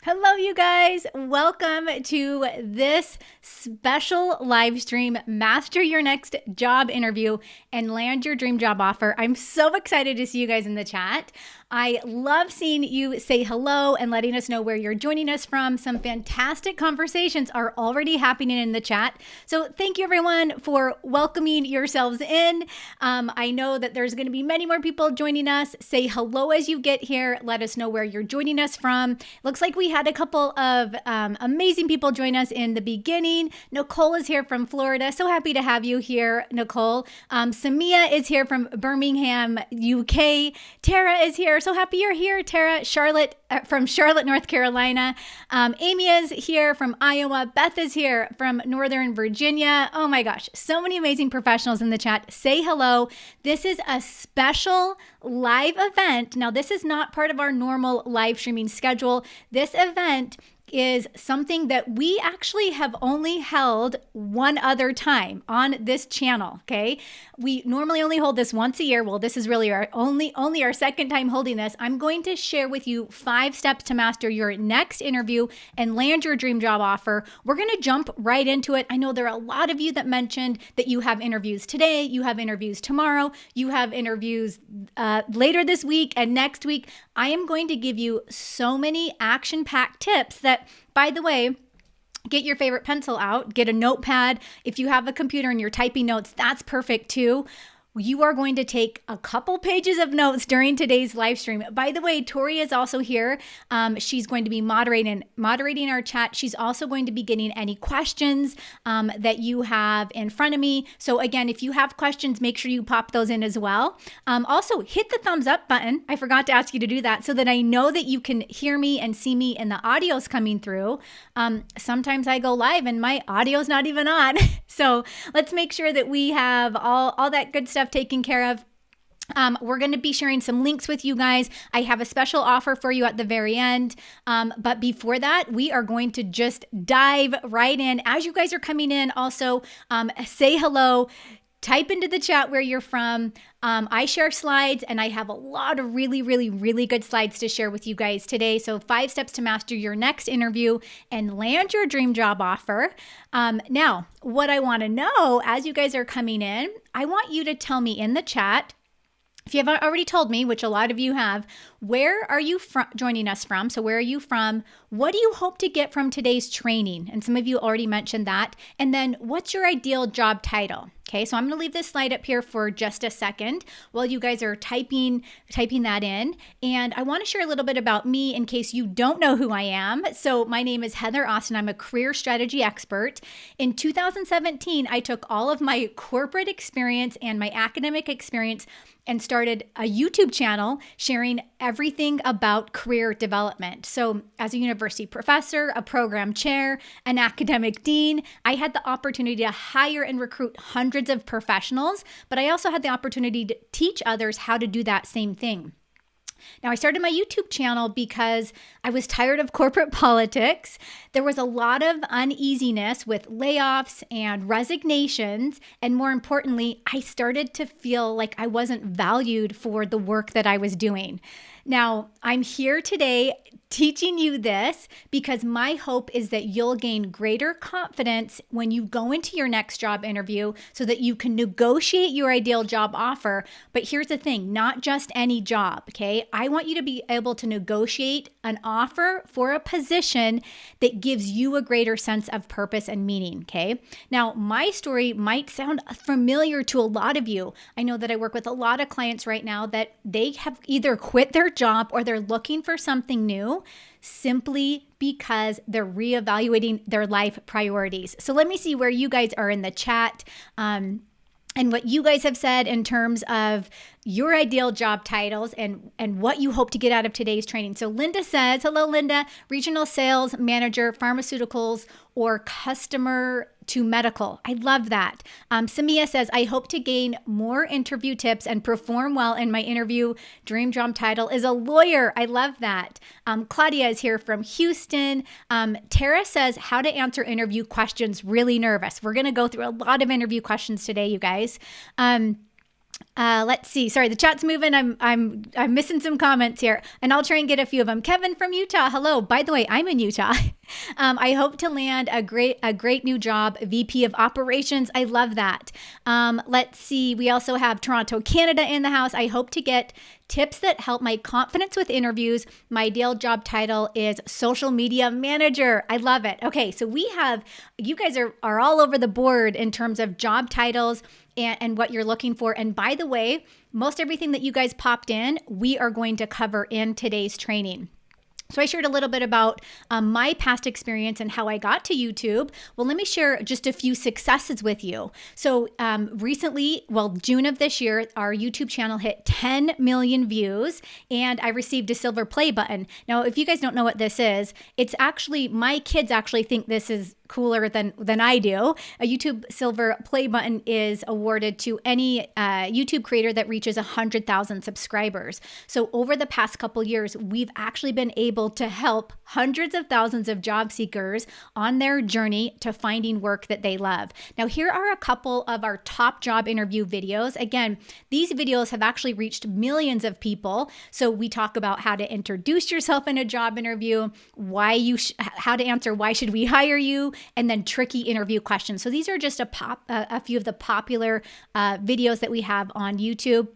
Hello, you guys. Welcome to this special live stream, Master Your Next Job Interview and Land Your Dream Job Offer. I'm so excited to see you guys in the chat. I love seeing you say hello and letting us know where you're joining us from. Some fantastic conversations are already happening in the chat. So thank you everyone for welcoming yourselves in. I know that there's going to be many more people joining us. Say hello as you get here. Let us know where you're joining us from. Looks like we had a couple of amazing people join us in the beginning. Nicole is here from Florida. So happy to have you here, Nicole. Samia is here from Birmingham, UK. Tara is here. So happy you're here, Tara. Charlotte from Charlotte, North Carolina. Amy is here from Iowa. Beth is here from Northern Virginia. Oh my gosh, so many amazing professionals in the chat. Say hello. This is a special live event. Now, this is not part of our normal live streaming schedule. This event is something that we actually have only held one other time on this channel, okay? We normally only hold this once a year. Well, this is really our only our second time holding this. I'm going to share with you 5 steps to master your next interview and land your dream job offer. We're going to jump right into it. I know there are a lot of you that mentioned that you have interviews today, you have interviews tomorrow, you have interviews later this week and next week. I am going to give you so many action-packed tips that, by the way, get your favorite pencil out, get a notepad. If you have a computer and you're typing notes, that's perfect too. You are going to take a couple pages of notes during today's live stream. By the way, Tori is also here. She's going to be moderating our chat. She's also going to be getting any questions that you have in front of me. So again, if you have questions, make sure you pop those in as well. Also, hit the thumbs up button. I forgot to ask you to do that so that I know that you can hear me and see me and the audio's coming through. Sometimes I go live and my audio's not even on. So let's make sure that we have all that good stuff taken care of. We're going to be sharing some links with you guys. I have a special offer for you at the very end. But before that, we are going to just dive right in. As you guys are coming in, also say hello. Type into the chat where you're from. I share slides and I have a lot of really good slides to share with you guys today. So 5 steps to master your next interview and land your dream job offer. Now, what I want to know as you guys are coming in, I want you to tell me in the chat, if you haven't already told me, which a lot of you have, where are you joining us from? So where are you from? What do you hope to get from today's training? And some of you already mentioned that. And then what's your ideal job title? Okay, so I'm going to leave this slide up here for just a second while you guys are typing that in. And I want to share a little bit about me in case you don't know who I am. So my name is Heather Austin. I'm a career strategy expert. In 2017, I took all of my corporate experience and my academic experience and started a YouTube channel sharing everything about career development. So as a university professor, a program chair, an academic dean, I had the opportunity to hire and recruit hundreds of professionals, but I also had the opportunity to teach others how to do that same thing. Now, I started my YouTube channel because I was tired of corporate politics. There was a lot of uneasiness with layoffs and resignations. And more importantly, I started to feel like I wasn't valued for the work that I was doing. Now, I'm here today teaching you this because my hope is that you'll gain greater confidence when you go into your next job interview so that you can negotiate your ideal job offer. But here's the thing, not just any job, okay? I want you to be able to negotiate an offer for a position that gives you a greater sense of purpose and meaning, okay? Now, my story might sound familiar to a lot of you. I know that I work with a lot of clients right now that they have either quit their job or they're looking for something new simply because they're reevaluating their life priorities. So let me see where you guys are in the chat and what you guys have said in terms of your ideal job titles and what you hope to get out of today's training. So Linda says, hello, Linda, regional sales manager, pharmaceuticals, or customer to medical. I love that. Samia says, I hope to gain more interview tips and perform well in my interview. Dream job title is a lawyer. I love that. Claudia is here from Houston. Tara says, how to answer interview questions, really nervous. We're going to go through a lot of interview questions today, you guys. Let's see. Sorry, the chat's moving. I'm missing some comments here, and I'll try and get a few of them. Kevin from Utah. Hello. By the way, I'm in Utah. I hope to land a great new job, VP of Operations. I love that. Let's see. We also have Toronto, Canada in the house. I hope to get tips that help my confidence with interviews. My ideal job title is social media manager. I love it. Okay, so you guys are all over the board in terms of job titles and what you're looking for. And by the way, most everything that you guys popped in, we are going to cover in today's training. So I shared a little bit about my past experience and how I got to YouTube. Well, let me share just a few successes with you. So recently, June of this year, our YouTube channel hit 10 million views and I received a silver play button. Now, if you guys don't know what this is, it's actually, my kids actually think this is cooler than I do. A YouTube silver play button is awarded to any YouTube creator that reaches 100,000 subscribers. So over the past couple years, we've actually been able to help hundreds of thousands of job seekers on their journey to finding work that they love. Now, here are a couple of our top job interview videos. Again, these videos have actually reached millions of people. So we talk about how to introduce yourself in a job interview, how to answer why should we hire you, and then tricky interview questions. So these are just a few of the popular videos that we have on YouTube.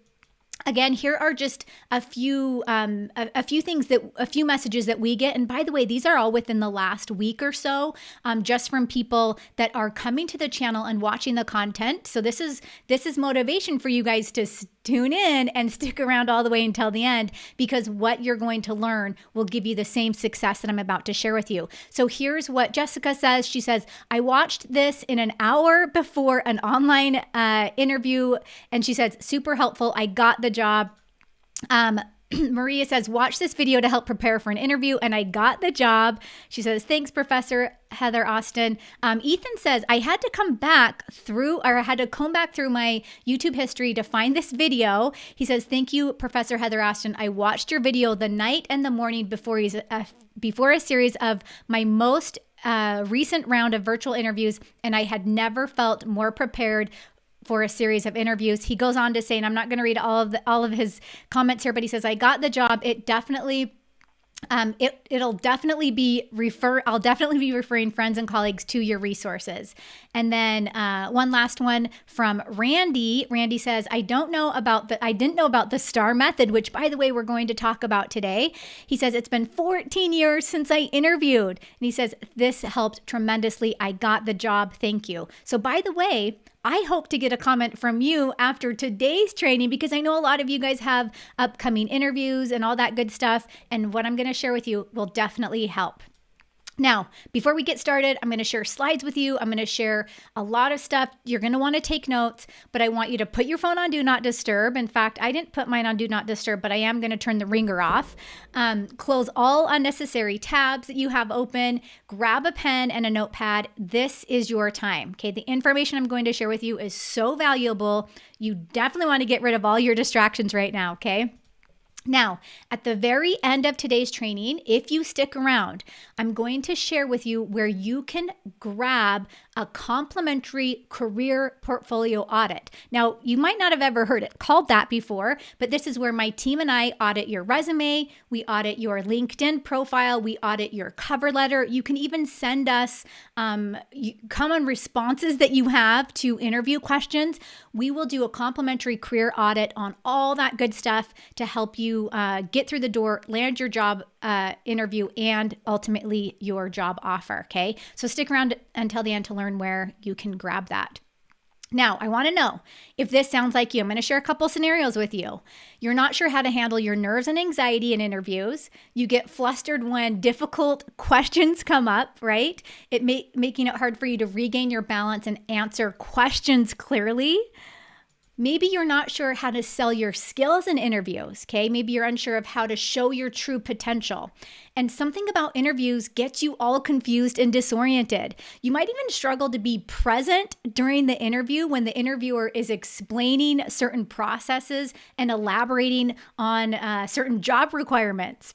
Again, here are just a few messages that we get. And by the way, these are all within the last week or so, just from people that are coming to the channel and watching the content. So this is motivation for you guys to tune in and stick around all the way until the end, because what you're going to learn will give you the same success that I'm about to share with you. So here's what Jessica says. She says, I watched this in an hour before an online interview, and she says, super helpful. I got the job. Maria says, watch this video to help prepare for an interview, and I got the job. She says, thanks, Professor Heather Austin. Ethan says, I had to comb back through my YouTube history to find this video. He says, thank you, Professor Heather Austin. I watched your video the night and the morning before a series of my most recent round of virtual interviews, and I had never felt more prepared for a series of interviews. He goes on to say, and I'm not going to read all of his comments here, but he says, I got the job. It definitely I'll definitely be referring friends and colleagues to your resources. And then one last one from Randy. Randy says, I didn't know about the STAR method, which by the way, we're going to talk about today. He says, it's been 14 years since I interviewed. And he says, this helped tremendously. I got the job. Thank you. So by the way, I hope to get a comment from you after today's training, because I know a lot of you guys have upcoming interviews and all that good stuff. And what I'm going to share with you will definitely help. Now, before we get started, I'm going to share slides with you. I'm going to share a lot of stuff. You're going to want to take notes, but I want you to put your phone on Do Not Disturb. In fact, I didn't put mine on Do Not Disturb, but I am going to turn the ringer off. Close all unnecessary tabs that you have open. Grab a pen and a notepad. This is your time. Okay, the information I'm going to share with you is so valuable. You definitely want to get rid of all your distractions right now, okay? Now, at the very end of today's training, if you stick around, I'm going to share with you where you can grab a complimentary career portfolio audit. Now, you might not have ever heard it called that before, but this is where my team and I audit your resume, we audit your LinkedIn profile, we audit your cover letter. You can even send us common responses that you have to interview questions. We will do a complimentary career audit on all that good stuff to help you get through the door, land your job interview, and ultimately your job offer, okay? So stick around until the end to learn where you can grab that. Now, I want to know if this sounds like you. I'm going to share a couple scenarios with you. You're not sure how to handle your nerves and anxiety in interviews. You get flustered when difficult questions come up, right? Making it hard for you to regain your balance and answer questions clearly. Maybe you're not sure how to sell your skills in interviews, okay? Maybe you're unsure of how to show your true potential. And something about interviews gets you all confused and disoriented. You might even struggle to be present during the interview when the interviewer is explaining certain processes and elaborating on certain job requirements.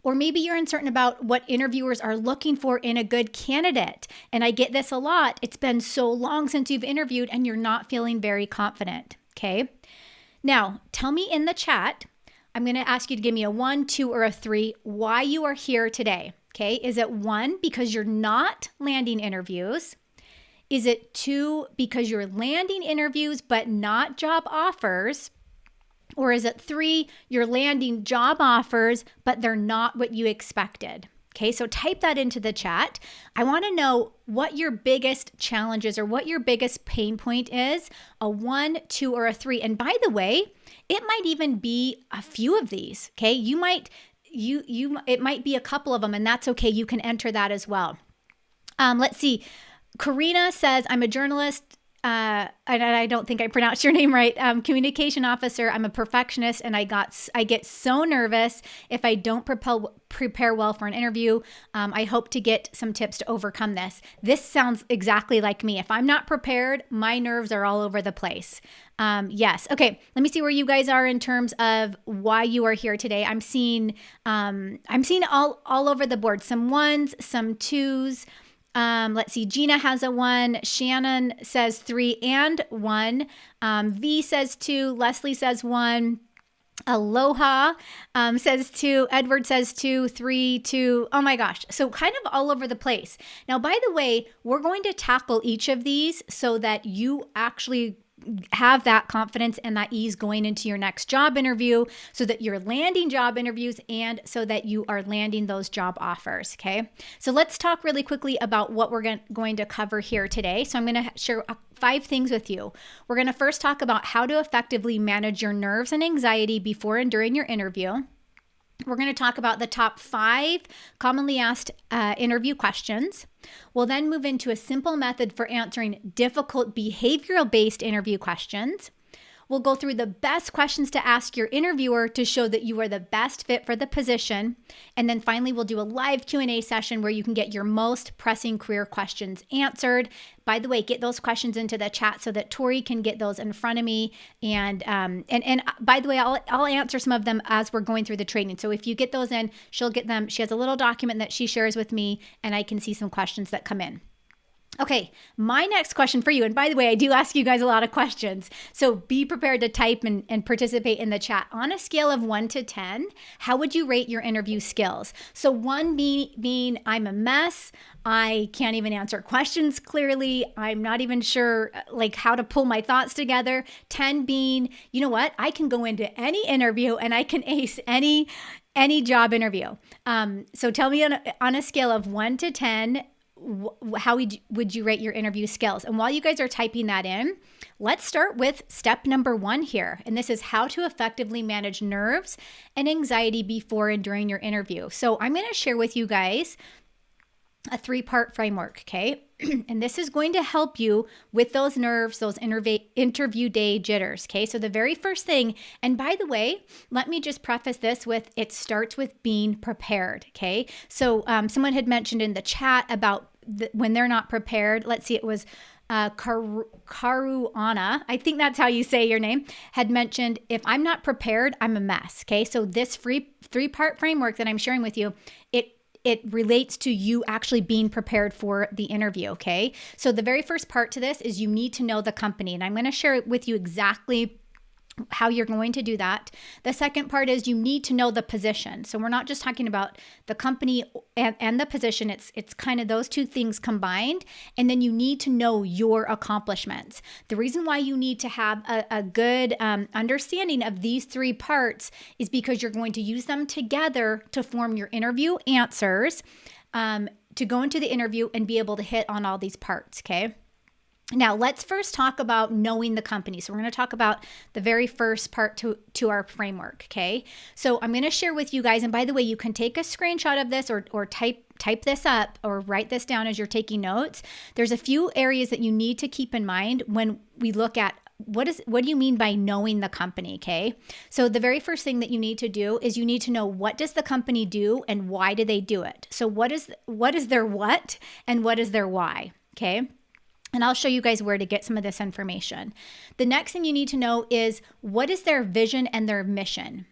Or maybe you're uncertain about what interviewers are looking for in a good candidate. And I get this a lot. It's been so long since you've interviewed and you're not feeling very confident. Okay. Now, tell me in the chat, I'm going to ask you to give me a 1, 2, or a 3, why you are here today. Okay. Is it 1, because you're not landing interviews? Is it 2, because you're landing interviews but not job offers? Or is it 3, you're landing job offers but they're not what you expected? Okay, so type that into the chat. I want to know what your biggest challenges or what your biggest pain point is, a 1, 2, or a 3. And by the way, it might even be a few of these. Okay, it might be a couple of them, and that's okay. You can enter that as well. Let's see. Karina says, I'm a journalist. And I don't think I pronounced your name right. Communication officer. I'm a perfectionist, and I get so nervous if I don't prepare well for an interview. I hope to get some tips to overcome this. This sounds exactly like me. If I'm not prepared, my nerves are all over the place. Yes. Okay. Let me see where you guys are in terms of why you are here today. I'm seeing all over the board. Some 1s, some 2s. Let's see. Gina has a 1. Shannon says 3 and 1. V says 2. Leslie says 1. Aloha says 2. Edward says 2, 3, 2. Oh my gosh. So kind of all over the place. Now, by the way, we're going to tackle each of these so that you actually have that confidence and that ease going into your next job interview, so that you're landing job interviews and so that you are landing those job offers. Okay. So let's talk really quickly about what we're going to cover here today. So I'm going to share 5 things with you. We're going to first talk about how to effectively manage your nerves and anxiety before and during your interview. We're going to talk about the top 5 commonly asked interview questions. We'll then move into a simple method for answering difficult behavioral-based interview questions. We'll go through the best questions to ask your interviewer to show that you are the best fit for the position. And then finally, we'll do a live Q&A session where you can get your most pressing career questions answered. By the way, get those questions into the chat so that Tori can get those in front of me. And by the way, I'll answer some of them as we're going through the training. So if you get those in, she'll get them. She has a little document that she shares with me, and I can see some questions that come in. Okay, my next question for you, and by the way, I do ask you guys a lot of questions, so be prepared to type and participate in the chat. On a scale of 1 to 10, how would you rate your interview skills? So 1 being I'm a mess, I can't even answer questions clearly, I'm not even sure like how to pull my thoughts together. 10 being, you know what, I can go into any interview and I can ace any job interview. So tell me on a scale of 1 to 10, how would you rate your interview skills? And while you guys are typing that in, let's start with step number 1 here. And this is how to effectively manage nerves and anxiety before and during your interview. So I'm going to share with you guys a 3-part framework, okay? And this is going to help you with those nerves, those interview day jitters, okay? So the very first thing, and by the way, let me just preface this with, it starts with being prepared, okay? So someone had mentioned in the chat about when they're not prepared. Let's see, it was Karuana, I think that's how you say your name, had mentioned, if I'm not prepared, I'm a mess, okay? So this 3-part framework that I'm sharing with you, it relates to you actually being prepared for the interview, okay? So the very first part to this is you need to know the company, and I'm going to share with you exactly how you're going to do that. The second part is you need to know the position. So we're not just talking about the company and the position. It's kind of those 2 things combined. And then you need to know your accomplishments. The reason why you need to have a good understanding of these 3 parts is because you're going to use them together to form your interview answers, to go into the interview and be able to hit on all these parts, okay? Now, let's first talk about knowing the company. So we're going to talk about the very first part to our framework, okay? So I'm going to share with you guys, and by the way, you can take a screenshot of this or type this up or write this down as you're taking notes. There's a few areas that you need to keep in mind when we look at what do you mean by knowing the company, okay? So the very first thing that you need to do is you need to know, what does the company do and why do they do it? So what is their what and what is their why, okay? And I'll show you guys where to get some of this information. The next thing you need to know is, what is their vision and their mission?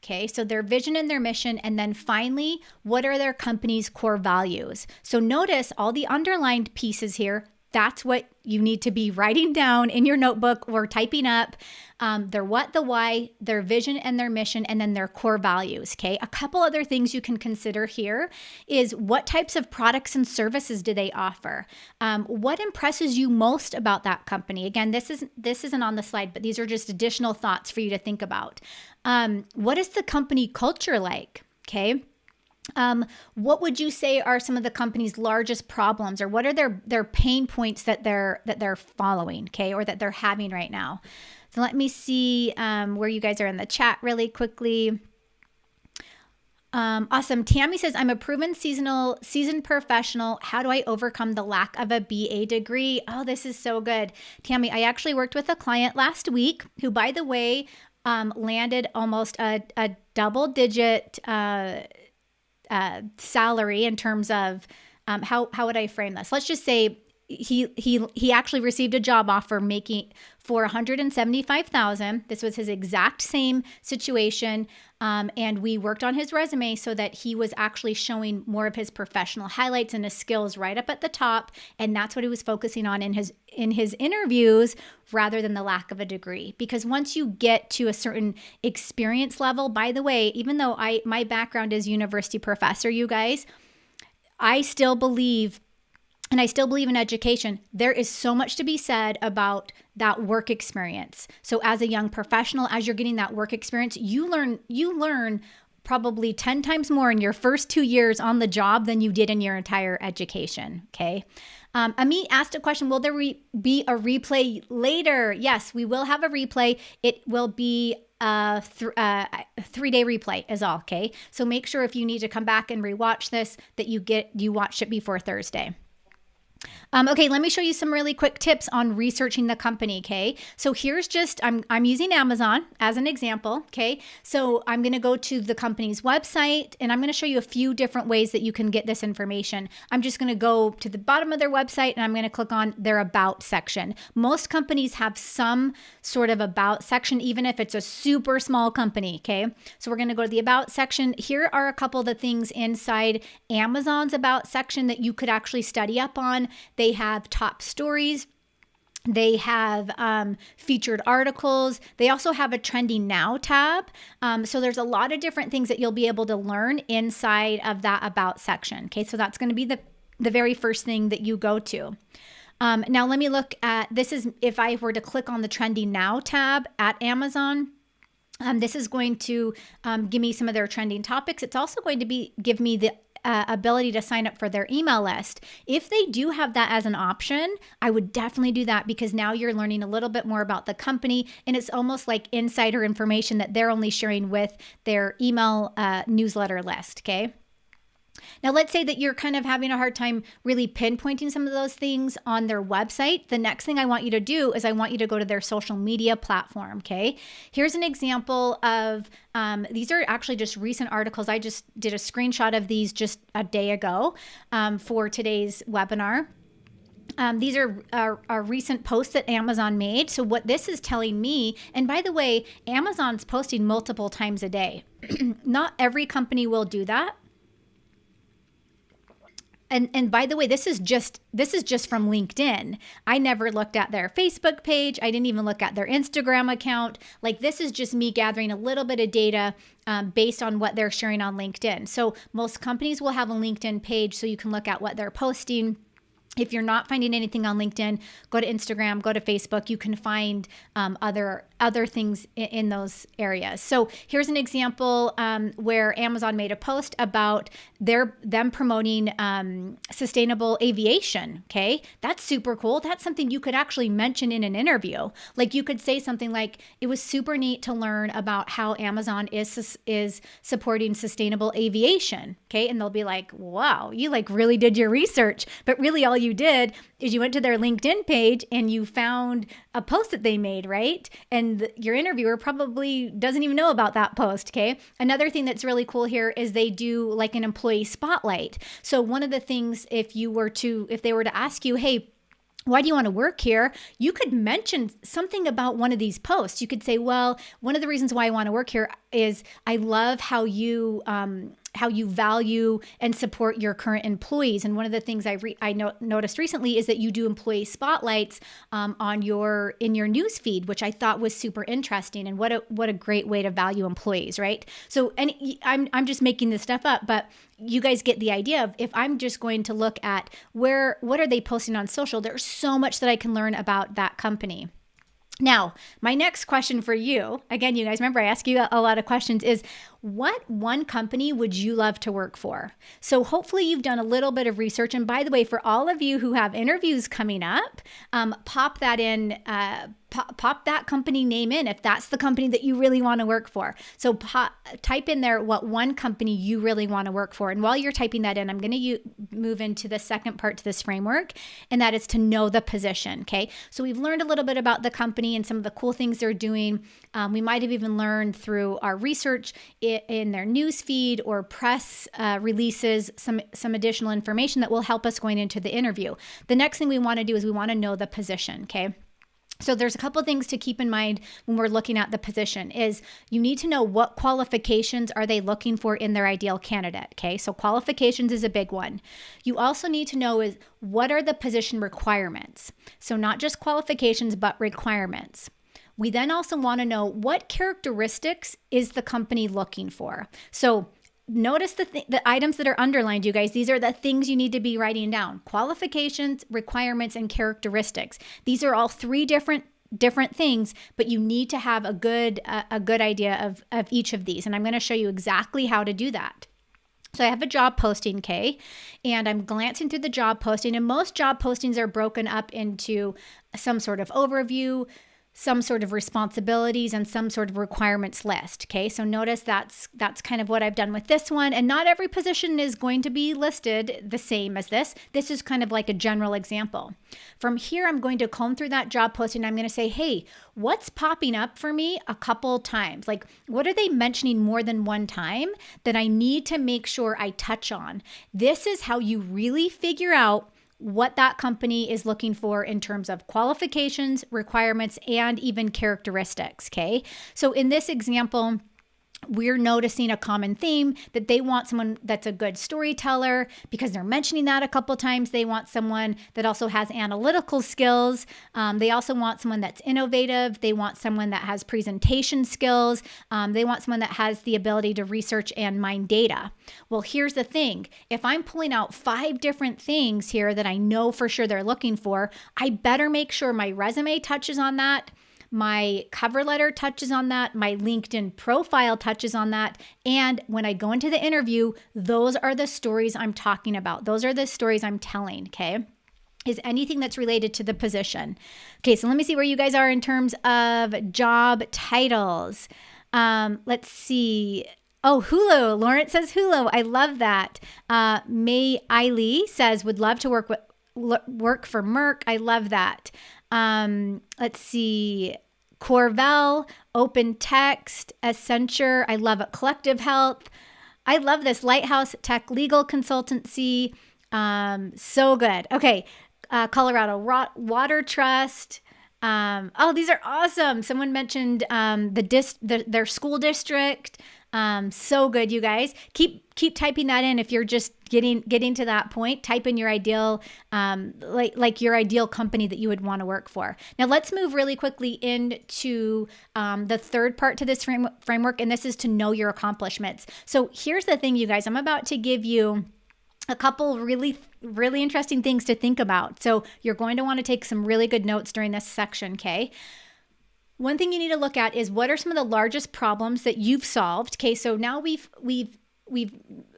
Okay, so their vision and their mission. And then finally, what are their company's core values? So notice all the underlined pieces here. That's what you need to be writing down in your notebook or typing up their what, the why, their vision and their mission, and then their core values. Okay. A couple other things you can consider here is what types of products and services do they offer? What impresses you most about that company? Again, this isn't on the slide, but these are just additional thoughts for you to think about. What is the company culture like? Okay. What would you say are some of the company's largest problems, or what are their pain points that they're following, okay, or that they're having right now? So let me see where you guys are in the chat really quickly. Awesome. Tammy says, I'm a proven seasoned professional. How do I overcome the lack of a BA degree? Oh, this is so good. Tammy, I actually worked with a client last week who, by the way, landed almost a double-digit salary in terms of how would I frame this? Let's just say he actually received a job offer making for $175,000. This was his exact same situation. And we worked on his resume so that he was actually showing more of his professional highlights and his skills right up at the top. And that's what he was focusing on in his interviews, rather than the lack of a degree. Because once you get to a certain experience level, by the way, even though my background is university professor, you guys, I still believe in education. There is so much to be said about that work experience. So as a young professional, as you're getting that work experience, you learn probably 10 times more in your first 2 years on the job than you did in your entire education. Okay. Amit asked a question, will there be a replay later? Yes, we will have a replay. It will be a 3-day replay is all. Okay. So make sure if you need to come back and rewatch this, that you watched it before Thursday. Okay, let me show you some really quick tips on researching the company, okay? So here's just, I'm using Amazon as an example, okay? So I'm going to go to the company's website, and I'm going to show you a few different ways that you can get this information. I'm just going to go to the bottom of their website, and I'm going to click on their About section. Most companies have some sort of About section, even if it's a super small company, okay? So we're going to go to the About section. Here are a couple of the things inside Amazon's About section that you could actually study up on. They have top stories. They have featured articles. They also have a trending now tab. So there's a lot of different things that you'll be able to learn inside of that About section. Okay, so that's going to be the very first thing that you go to. Now let me look at, this is if I were to click on the trending now tab at Amazon. This is going to give me some of their trending topics. It's also going to give me the ability to sign up for their email list. If they do have that as an option, I would definitely do that, because now you're learning a little bit more about the company, and it's almost like insider information that they're only sharing with their email newsletter list, okay? Now, let's say that you're kind of having a hard time really pinpointing some of those things on their website. The next thing I want you to do is I want you to go to their social media platform, okay? Here's an example of, these are actually just recent articles. I just did a screenshot of these just a day ago for today's webinar. These are recent posts that Amazon made. So what this is telling me, and by the way, Amazon's posting multiple times a day. Not every company will do that. And by the way, this is just from LinkedIn. I never looked at their Facebook page. I didn't even look at their Instagram account. Like, this is just me gathering a little bit of data based on what they're sharing on LinkedIn. So most companies will have a LinkedIn page so you can look at what they're posting. If you're not finding anything on LinkedIn, go to Instagram, go to Facebook. You can find other things in those areas. So here's an example where Amazon made a post about them promoting sustainable aviation. Okay, that's super cool. That's something you could actually mention in an interview. Like, you could say something like, "It was super neat to learn about how Amazon is supporting sustainable aviation." Okay, and they'll be like, "Wow, you like really did your research," but really all you did is you went to their LinkedIn page and you found a post that they made, right? And your interviewer probably doesn't even know about that post, okay? Another thing that's really cool here is they do like an employee spotlight. So one of the things, if they were to ask you, "Hey, why do you want to work here?" You could mention something about one of these posts. You could say, "Well, one of the reasons why I want to work here is I love how you how you value and support your current employees. And one of the things I noticed recently is that you do employee spotlights in your news feed, which I thought was super interesting. And what a great way to value employees, right? So, and I'm just making this stuff up, but you guys get the idea of, if I'm just going to look at what are they posting on social, there's so much that I can learn about that company. Now, my next question for you, again, you guys remember I ask you a lot of questions, is what one company would you love to work for? So hopefully you've done a little bit of research. And by the way, for all of you who have interviews coming up, pop that in, pop that company name in if that's the company that you really want to work for. So type in there what one company you really want to work for. And while you're typing that in, I'm going to move into the second part to this framework, and that is to know the position. Okay. So we've learned a little bit about the company and some of the cool things they're doing. We might have even learned through our research in their news feed or press releases some additional information that will help us going into the interview. The next thing we want to do is we want to know the position. Okay. So there's a couple of things to keep in mind when we're looking at the position. Is you need to know what qualifications are they looking for in their ideal candidate. Okay, so qualifications is a big one. You also need to know is what are the position requirements. So not just qualifications, but requirements. We then also want to know what characteristics is the company looking for. So notice the items that are underlined, you guys. These are the things you need to be writing down: qualifications, requirements, and characteristics. These are all three different things, but you need to have a good idea of each of these. And I'm going to show you exactly how to do that. So I have a job posting, okay, and I'm glancing through the job posting, and most job postings are broken up into some sort of overview, some sort of responsibilities, and some sort of requirements list. Okay, so notice that's kind of what I've done with this one. And not every position is going to be listed the same as this. This is kind of like a general example. From here, I'm going to comb through that job posting. I'm going to say, hey, what's popping up for me a couple times? Like, what are they mentioning more than one time that I need to make sure I touch on? This is how you really figure out what that company is looking for in terms of qualifications, requirements, and even characteristics, okay? So in this example, we're noticing a common theme that they want someone that's a good storyteller, because they're mentioning that a couple times. They want someone that also has analytical skills. They also want someone that's innovative. They want someone that has presentation skills. They want someone that has the ability to research and mine data. Well, here's the thing. If I'm pulling out 5 different things here that I know for sure they're looking for, I better make sure my resume touches on that, my cover letter touches on that, my LinkedIn profile touches on that, and when I go into the interview, those are the stories I'm talking about. Those are the stories I'm telling, okay? Is anything that's related to the position. Okay, so let me see where you guys are in terms of job titles. Let's see. Oh, Hulu. Lawrence says Hulu. I love that. May Eiley says would love to work for Merck. I love that. Let's see. Corvell, Open Text, Accenture. I love it. Collective Health. I love this. Lighthouse Tech Legal Consultancy. So good. Okay. Colorado Water Trust. Oh, these are awesome. Someone mentioned their school district. So good, you guys. Keep typing that in if you're just getting to that point. Type in your ideal, like your ideal company that you would want to work for. Now let's move really quickly into the third part to this framework, and this is to know your accomplishments. So here's the thing, you guys. I'm about to give you a couple really interesting things to think about. So you're going to want to take some really good notes during this section, okay? One thing you need to look at is what are some of the largest problems that you've solved. Okay, so now we've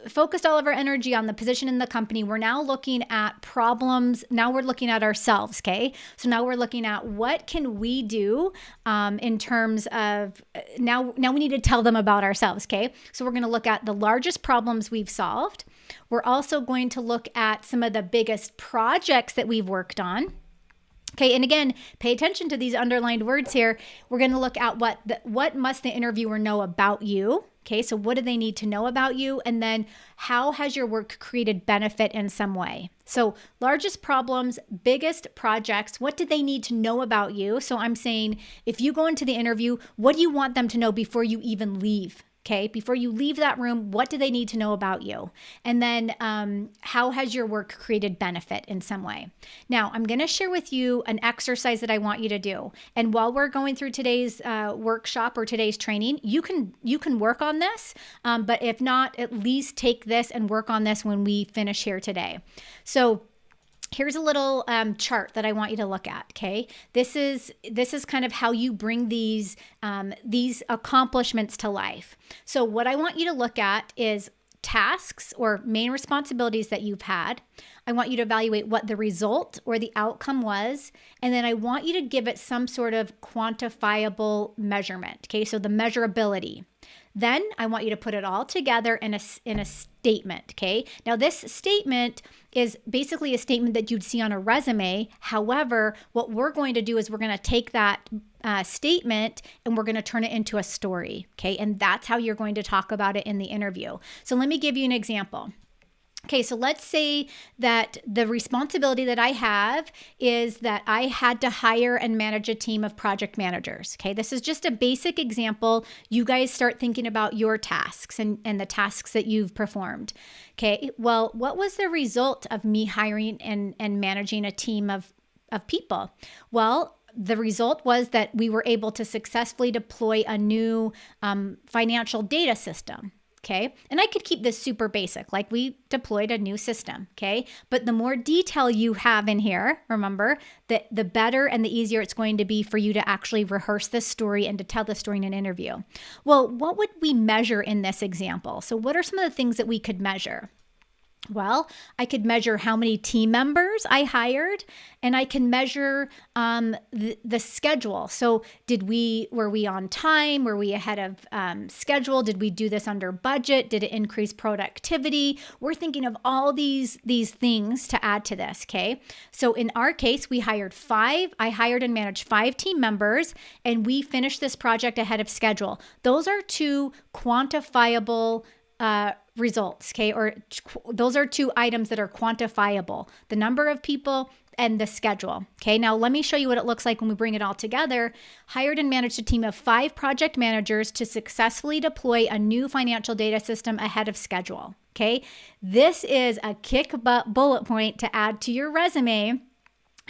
focused all of our energy on the position in the company. We're now looking at problems. Now we're looking at ourselves, okay? So now we're looking at what can we do in terms of, now we need to tell them about ourselves, okay? So we're gonna look at the largest problems we've solved. We're also going to look at some of the biggest projects that we've worked on. Okay, and again, pay attention to these underlined words here. We're going to look at what must the interviewer know about you. Okay, so what do they need to know about you? And then how has your work created benefit in some way? So largest problems, biggest projects, what do they need to know about you? So I'm saying if you go into the interview, what do you want them to know before you even leave? Okay, before you leave that room, what do they need to know about you? And then how has your work created benefit in some way? Now, I'm going to share with you an exercise that I want you to do. And while we're going through today's workshop or today's training, you can work on this. But if not, at least take this and work on this when we finish here today. So here's a little chart that I want you to look at. Okay, this is kind of how you bring these accomplishments to life. So what I want you to look at is tasks or main responsibilities that you've had. I want you to evaluate what the result or the outcome was, and then I want you to give it some sort of quantifiable measurement. Okay, so the measurability. Then I want you to put it all together in a statement, okay? Now this statement is basically a statement that you'd see on a resume. However, what we're going to do is we're going to take that statement and we're going to turn it into a story, okay? And that's how you're going to talk about it in the interview. So let me give you an example. Okay, so let's say that the responsibility that I have is that I had to hire and manage a team of project managers. Okay, this is just a basic example. You guys start thinking about your tasks and the tasks that you've performed. Okay, well, what was the result of me hiring and managing a team of people? Well, the result was that we were able to successfully deploy a new financial data system. Okay, and I could keep this super basic, like we deployed a new system. Okay, but the more detail you have in here, remember that the better and the easier it's going to be for you to actually rehearse this story and to tell the story in an interview. Well, what would we measure in this example? So what are some of the things that we could measure? Well, I could measure how many team members I hired, and I can measure the schedule. So were we on time? Were we ahead of schedule? Did we do this under budget? Did it increase productivity? We're thinking of all these things to add to this, okay? So in our case, I hired and managed 5 team members, and we finished this project ahead of schedule. Those are 2 quantifiable results, okay? Or those are 2 items that are quantifiable, the number of people and the schedule. Okay, now let me show you what it looks like when we bring it all together. Hired and managed a team of 5 project managers to successfully deploy a new financial data system ahead of schedule. Okay, this is a kick butt bullet point to add to your resume.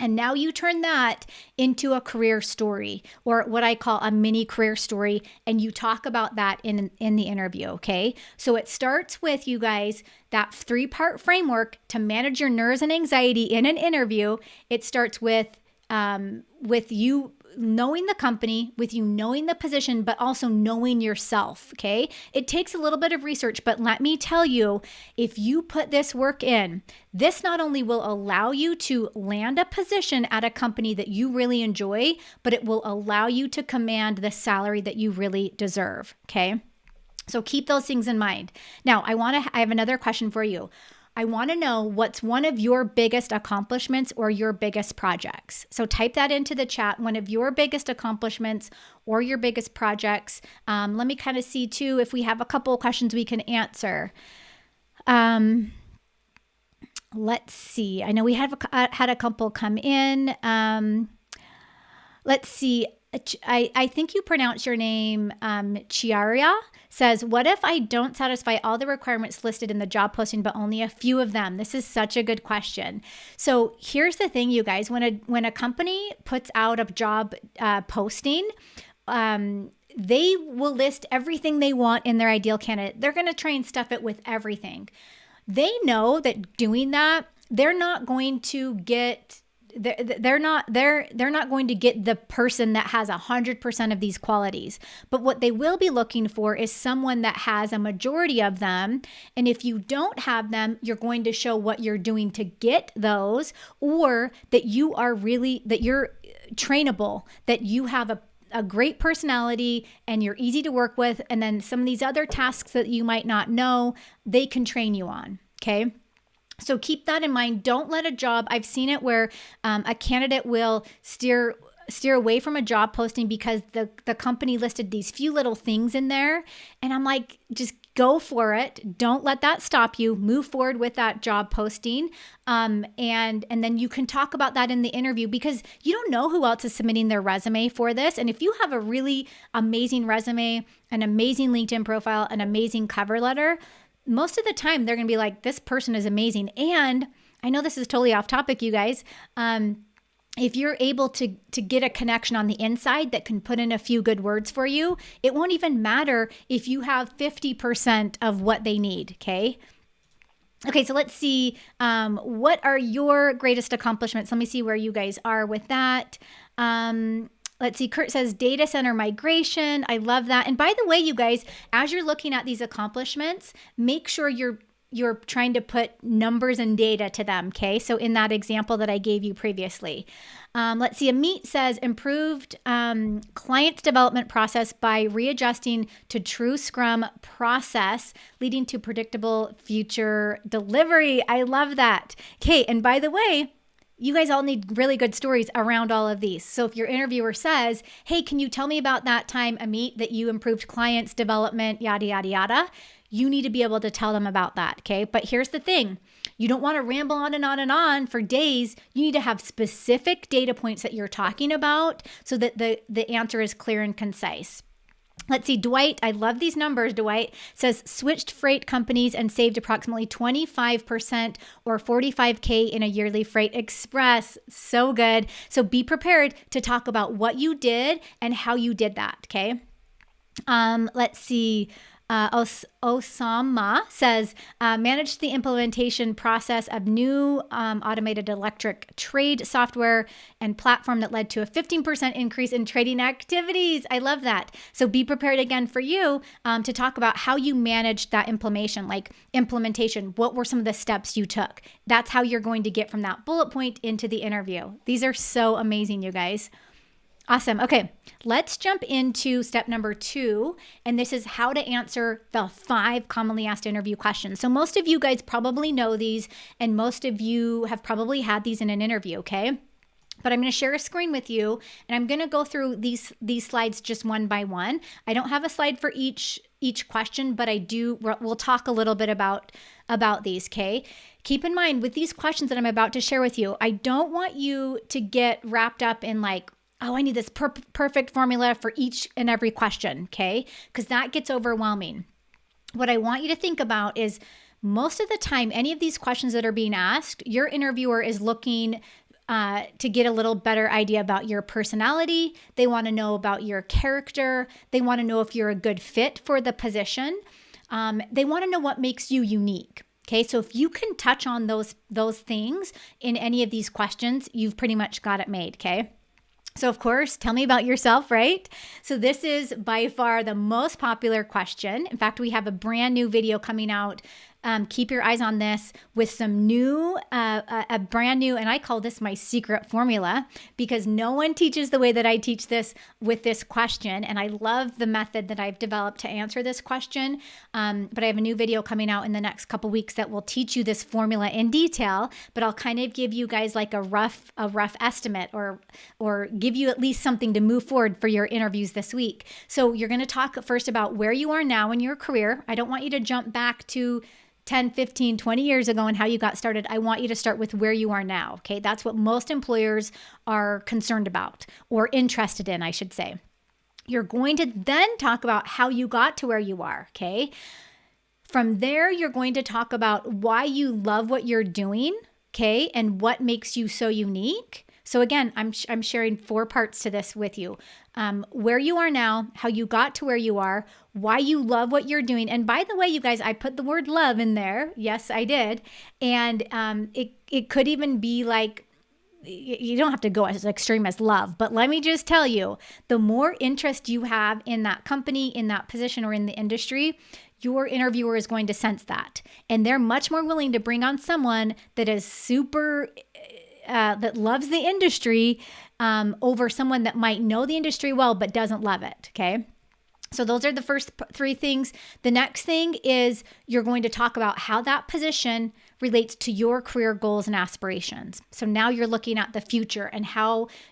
And now you turn that into a career story, or what I call a mini career story, and you talk about that in the interview, okay? So it starts with, you guys, that 3-part framework to manage your nerves and anxiety in an interview. It starts with you knowing the company, with you knowing the position, but also knowing yourself, okay? It takes a little bit of research, but let me tell you, if you put this work in, this not only will allow you to land a position at a company that you really enjoy, but it will allow you to command the salary that you really deserve, okay? So keep those things in mind. Now, I have another question for you. I want to know what's one of your biggest accomplishments or your biggest projects. So type that into the chat, one of your biggest accomplishments or your biggest projects. Let me kind of see too if we have a couple of questions we can answer. Let's see. I know we had a couple come in. Let's see. I think you pronounce your name Chiaria. Says, what if I don't satisfy all the requirements listed in the job posting, but only a few of them? This is such a good question. So here's the thing, you guys, when a company puts out a job posting, they will list everything they want in their ideal candidate. They're going to try and stuff it with everything. They know that doing that, they're not going to get they're not going to get the person that has 100% of these qualities. But what they will be looking for is someone that has a majority of them. And if you don't have them, you're going to show what you're doing to get those, or that you're trainable, that you have a great personality and you're easy to work with. And then some of these other tasks that you might not know, they can train you on. Okay. So keep that in mind. Don't let a job, I've seen it where a candidate will steer away from a job posting because the company listed these few little things in there. And I'm like, just go for it. Don't let that stop you. Move forward with that job posting. And then you can talk about that in the interview, because you don't know who else is submitting their resume for this. And if you have a really amazing resume, an amazing LinkedIn profile, an amazing cover letter, most of the time they're going to be like, this person is amazing. And I know this is totally off topic, you guys. If you're able to get a connection on the inside that can put in a few good words for you, it won't even matter if you have 50% of what they need, okay? Okay, so let's see. What are your greatest accomplishments? Let me see where you guys are with that. Let's see. Kurt says data center migration. I love that. And by the way, you guys, as you're looking at these accomplishments, make sure you're trying to put numbers and data to them, okay? So in that example that I gave you previously. Let's see, Amit says improved client development process by readjusting to true Scrum process, leading to predictable future delivery. I love that. Okay, and by the way, you guys all need really good stories around all of these. So if your interviewer says, hey, can you tell me about that time, Amit, that you improved clients development, yada, yada, yada, you need to be able to tell them about that, okay? But here's the thing. You don't want to ramble on and on and on for days. You need to have specific data points that you're talking about so that the answer is clear and concise. Let's see, Dwight, I love these numbers. Dwight says switched freight companies and saved approximately 25% or $45K in a yearly freight express. So good. So be prepared to talk about what you did and how you did that, okay? Let's see. Osama says, managed the implementation process of new automated electric trade software and platform that led to a 15% increase in trading activities. I love that. So be prepared again for you to talk about how you managed that implementation. What were some of the steps you took? That's how you're going to get from that bullet point into the interview. These are so amazing, you guys. Awesome. Okay, let's jump into step number 2, and this is how to answer the 5 commonly asked interview questions. So most of you guys probably know these, and most of you have probably had these in an interview, okay? But I'm going to share a screen with you, and I'm going to go through these slides just one by one. I don't have a slide for each question, but we'll talk a little bit about these, okay? Keep in mind, with these questions that I'm about to share with you, I don't want you to get wrapped up in like, oh, I need this perfect formula for each and every question, okay? Because that gets overwhelming. What I want you to think about is most of the time, any of these questions that are being asked, your interviewer is looking to get a little better idea about your personality. They want to know about your character. They want to know if you're a good fit for the position. They want to know what makes you unique. Okay, so if you can touch on those things in any of these questions, you've pretty much got it made, okay? So of course, tell me about yourself, right? So this is by far the most popular question. In fact, we have a brand new video coming out. Keep your eyes on this with some new, a brand new, and I call this my secret formula because no one teaches the way that I teach this with this question. And I love the method that I've developed to answer this question. But I have a new video coming out in the next couple weeks that will teach you this formula in detail, but I'll kind of give you guys like a rough estimate or give you at least something to move forward for your interviews this week. So you're going to talk first about where you are now in your career. I don't want you to jump back to 10, 15, 20 years ago and how you got started. I want you to start with where you are now, okay? That's what most employers are concerned about or interested in, I should say. You're going to then talk about how you got to where you are, okay? From there, you're going to talk about why you love what you're doing, okay? And what makes you so unique. So again, I'm sharing 4 parts to this with you. Where you are now, how you got to where you are, why you love what you're doing. And by the way, you guys, I put the word love in there. Yes, I did. And it could even be like, you don't have to go as extreme as love, but let me just tell you, the more interest you have in that company, in that position, or in the industry, your interviewer is going to sense that. And they're much more willing to bring on someone that is super that loves the industry over someone that might know the industry well but doesn't love it, okay? So those are the first 3 things. The next thing is you're going to talk about how that position relates to your career goals and aspirations. So now you're looking at the future and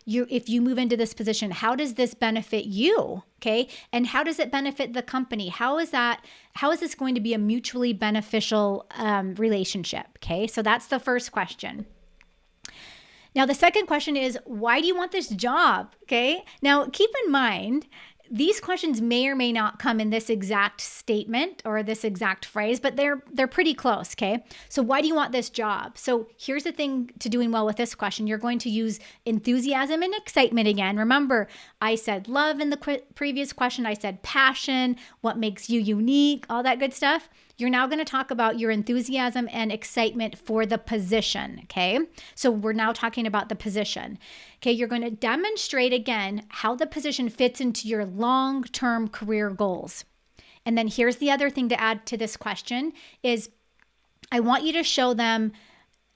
if you move into this position, how does this benefit you? Okay. And how does it benefit the company? How is this going to be a mutually beneficial relationship? Okay. So that's the first question. Now, the second question is, why do you want this job? Okay. Now, keep in mind, these questions may or may not come in this exact statement or this exact phrase, but they're pretty close, okay? So why do you want this job? So here's the thing to doing well with this question. You're going to use enthusiasm and excitement again. Remember, I said love in the previous question. I said passion, what makes you unique, all that good stuff. You're now going to talk about your enthusiasm and excitement for the position, okay? So we're now talking about the position. Okay, you're going to demonstrate again how the position fits into your long-term career goals. And then here's the other thing to add to this question is I want you to show them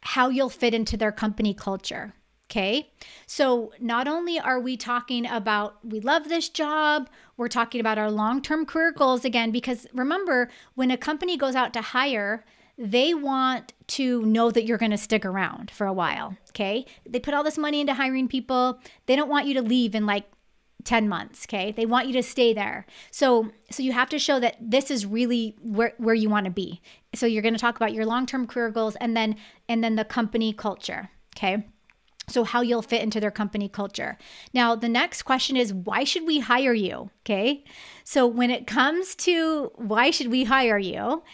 how you'll fit into their company culture. Okay, so not only are we talking about we love this job, we're talking about our long-term career goals again, because remember, when a company goes out to hire, they want to know that you're going to stick around for a while. Okay, they put all this money into hiring people. They don't want you to leave in like 10 months. Okay, they want you to stay there. So you have to show that this is really where you want to be. So you're going to talk about your long-term career goals and then the company culture. Okay. So how you'll fit into their company culture. Now, the next question is, why should we hire you? Okay. So when it comes to why should we hire you,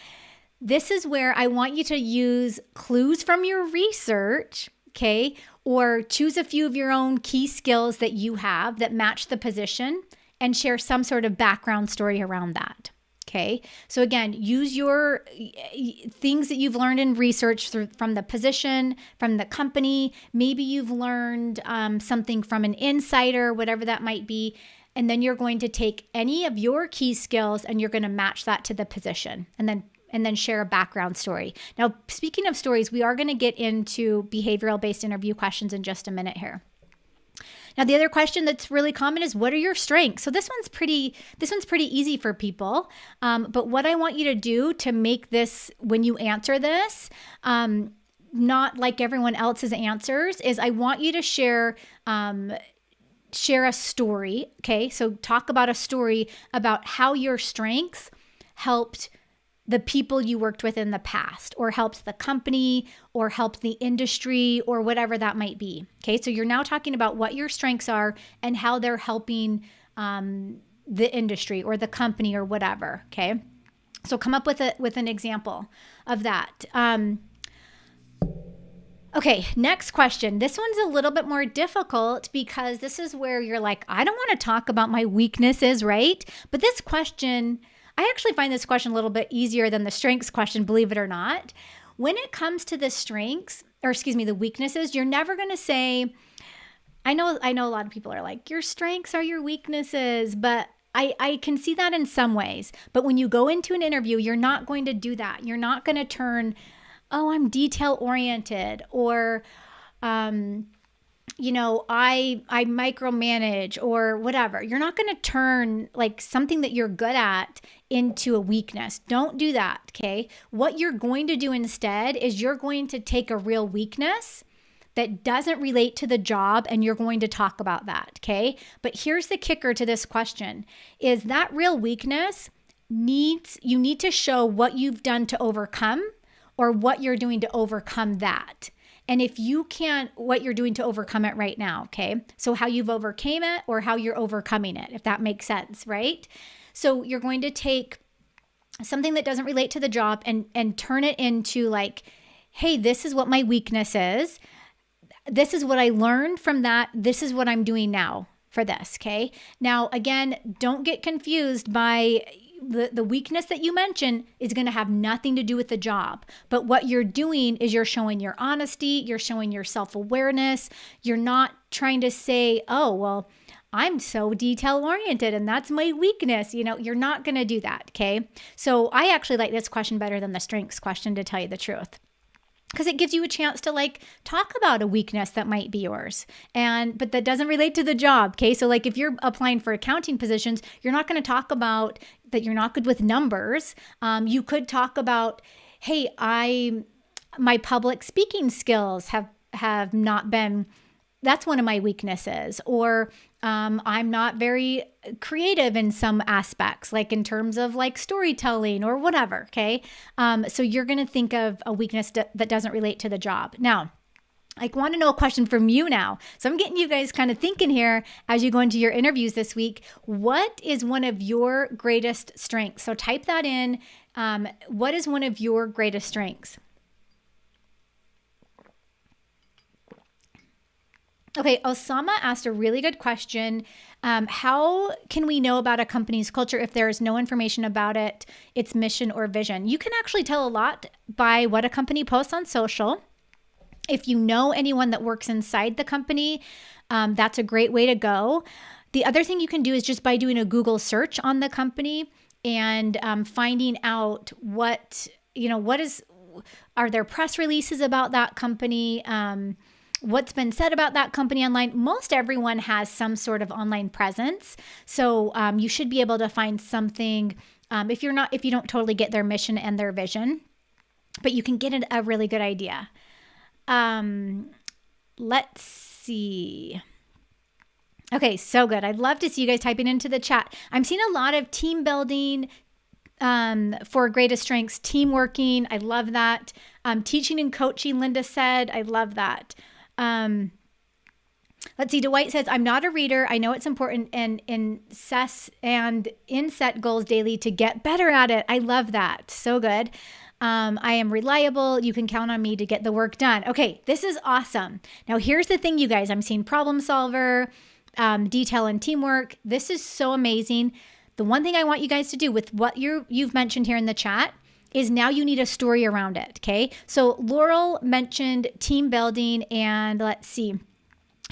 this is where I want you to use clues from your research, okay, or choose a few of your own key skills that you have that match the position and share some sort of background story around that. Okay, so again, use your things that you've learned in research from the position, from the company. Maybe you've learned something from an insider, whatever that might be. And then you're going to take any of your key skills and you're going to match that to the position and then share a background story. Now, speaking of stories, we are going to get into behavioral-based interview questions in just a minute here. Now, the other question that's really common is, what are your strengths? So this one's pretty easy for people. But what I want you to do to make this, when you answer this, not like everyone else's answers, is I want you to share a story. Okay, so talk about a story about how your strengths helped the people you worked with in the past, or helped the company, or helped the industry, or whatever that might be. Okay, so you're now talking about what your strengths are and how they're helping the industry or the company or whatever. Okay, so come up with an example of that. Okay, next question. This one's a little bit more difficult because this is where you're like, I don't want to talk about my weaknesses, right? But this question, I actually find this question a little bit easier than the strengths question, believe it or not. When it comes to the the weaknesses, you're never going to say, I know a lot of people are like, your strengths are your weaknesses, but I can see that in some ways. But when you go into an interview, you're not going to do that. You're not going to turn, oh, I'm detail oriented, or, I micromanage or whatever. You're not going to turn like something that you're good at into a weakness. Don't do that, okay? What you're going to do instead is you're going to take a real weakness that doesn't relate to the job and you're going to talk about that, okay? But here's the kicker to this question is that real weakness you need to show what you've done to overcome or what you're doing to overcome that. And if you can't, what you're doing to overcome it right now, okay? So how you've overcame it or how you're overcoming it, if that makes sense, right? So you're going to take something that doesn't relate to the job and turn it into like, hey, this is what my weakness is. This is what I learned from that. This is what I'm doing now for this, okay? Now, again, don't get confused by the weakness that you mentioned is going to have nothing to do with the job. But what you're doing is you're showing your honesty, you're showing your self-awareness. You're not trying to say, oh, well, I'm so detail-oriented and that's my weakness. You're not going to do that, okay? So I actually like this question better than the strengths question, to tell you the truth, because it gives you a chance to like talk about a weakness that might be yours, but that doesn't relate to the job. Okay. So like if you're applying for accounting positions, you're not going to talk about that you're not good with numbers. You could talk about, hey, my public speaking skills have not been, that's one of my weaknesses. Or I'm not very creative in some aspects, like in terms of like storytelling or whatever. Okay. So you're going to think of a weakness that doesn't relate to the job. Now, I want to know a question from you now. So I'm getting you guys kind of thinking here as you go into your interviews this week. What is one of your greatest strengths? So type that in. What is one of your greatest strengths? Okay, Osama asked a really good question. How can we know about a company's culture if there is no information about it, its mission or vision? You can actually tell a lot by what a company posts on social. If you know anyone that works inside the company, that's a great way to go. The other thing you can do is just by doing a Google search on the company and finding out are there press releases about that company? What's been said about that company online. Most everyone has some sort of online presence. So you should be able to find something if you don't totally get their mission and their vision, but you can get a really good idea. Let's see. Okay, so good. I'd love to see you guys typing into the chat. I'm seeing a lot of team building for greatest strengths, team working. I love that. Teaching and coaching, Linda said. I love that. Let's see. Dwight says, I'm not a reader. I know it's important and set goals daily to get better at it. I love that. So good. I am reliable. You can count on me to get the work done. Okay, this is awesome. Now, here's the thing, you guys. I'm seeing problem solver, detail and teamwork. This is so amazing. The one thing I want you guys to do with what you've mentioned here in the chat is now you need a story around it, okay? So Laurel mentioned team building, and let's see.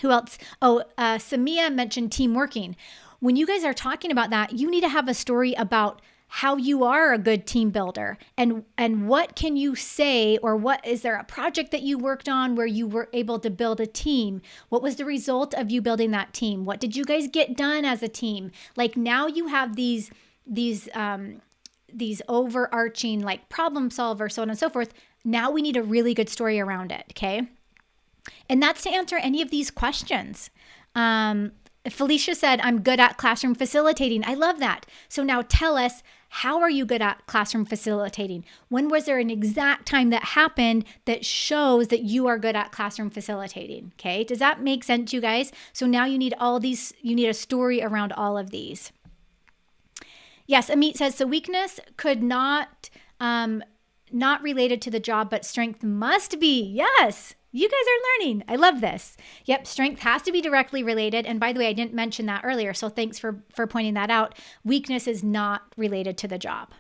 Who else? Samia mentioned team working. When you guys are talking about that, you need to have a story about how you are a good team builder and what can you say, or what is there a project that you worked on where you were able to build a team? What was the result of you building that team? What did you guys get done as a team? Like now you have these overarching like problem solver, so on and so forth. Now we need a really good story around it. Okay. And that's to answer any of these questions. Felicia said, I'm good at classroom facilitating. I love that. So now tell us, how are you good at classroom facilitating? When was there an exact time that happened that shows that you are good at classroom facilitating? Okay. Does that make sense, you guys? So now you need you need a story around all of these. Yes, Amit says, so weakness could not related to the job, but strength must be. Yes. You guys are learning. I love this. Yep, strength has to be directly related. And by the way, I didn't mention that earlier, so thanks for pointing that out. Weakness is not related to the job.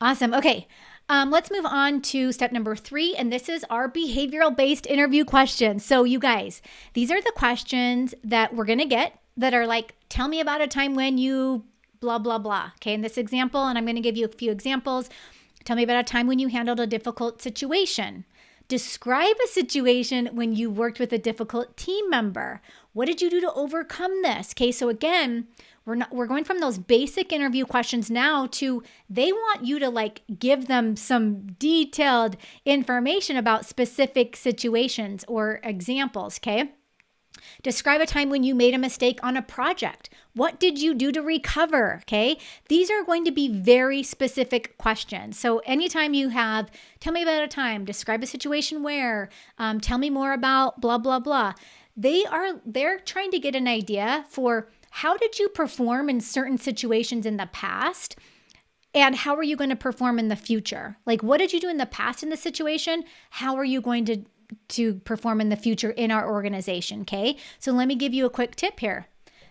Awesome. Okay, let's move on to step number 3, and this is our behavioral-based interview questions. So you guys, these are the questions that we're going to get that are like, tell me about a time when you blah, blah, blah. Okay, in this example, and I'm going to give you a few examples. Tell me about a time when you handled a difficult situation. Describe a situation when you worked with a difficult team member. What did you do to overcome this? Okay, so again, we're going from those basic interview questions now to they want you to like give them some detailed information about specific situations or examples, okay? Describe a time when you made a mistake on a project. What did you do to recover? Okay. These are going to be very specific questions. So anytime you have, tell me about a time, describe a situation where, tell me more about blah, blah, blah. They're trying to get an idea for how did you perform in certain situations in the past? And how are you going to perform in the future? Like, what did you do in the past in the situation? How are you going to perform in the future in our organization, okay? So let me give you a quick tip here.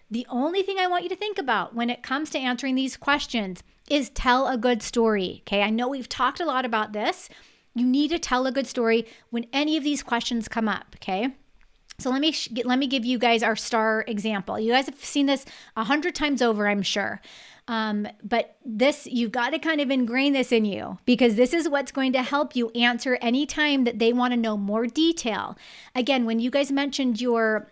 The only thing I want you to think about when it comes to answering these questions is tell a good story, okay? I know we've talked a lot about this. You need to tell a good story when any of these questions come up, okay? So let me give you guys our star example. You guys have seen this 100 times over, I'm sure. But this, you've got to kind of ingrain this in you because this is what's going to help you answer any time that they want to know more detail. Again, when you guys mentioned your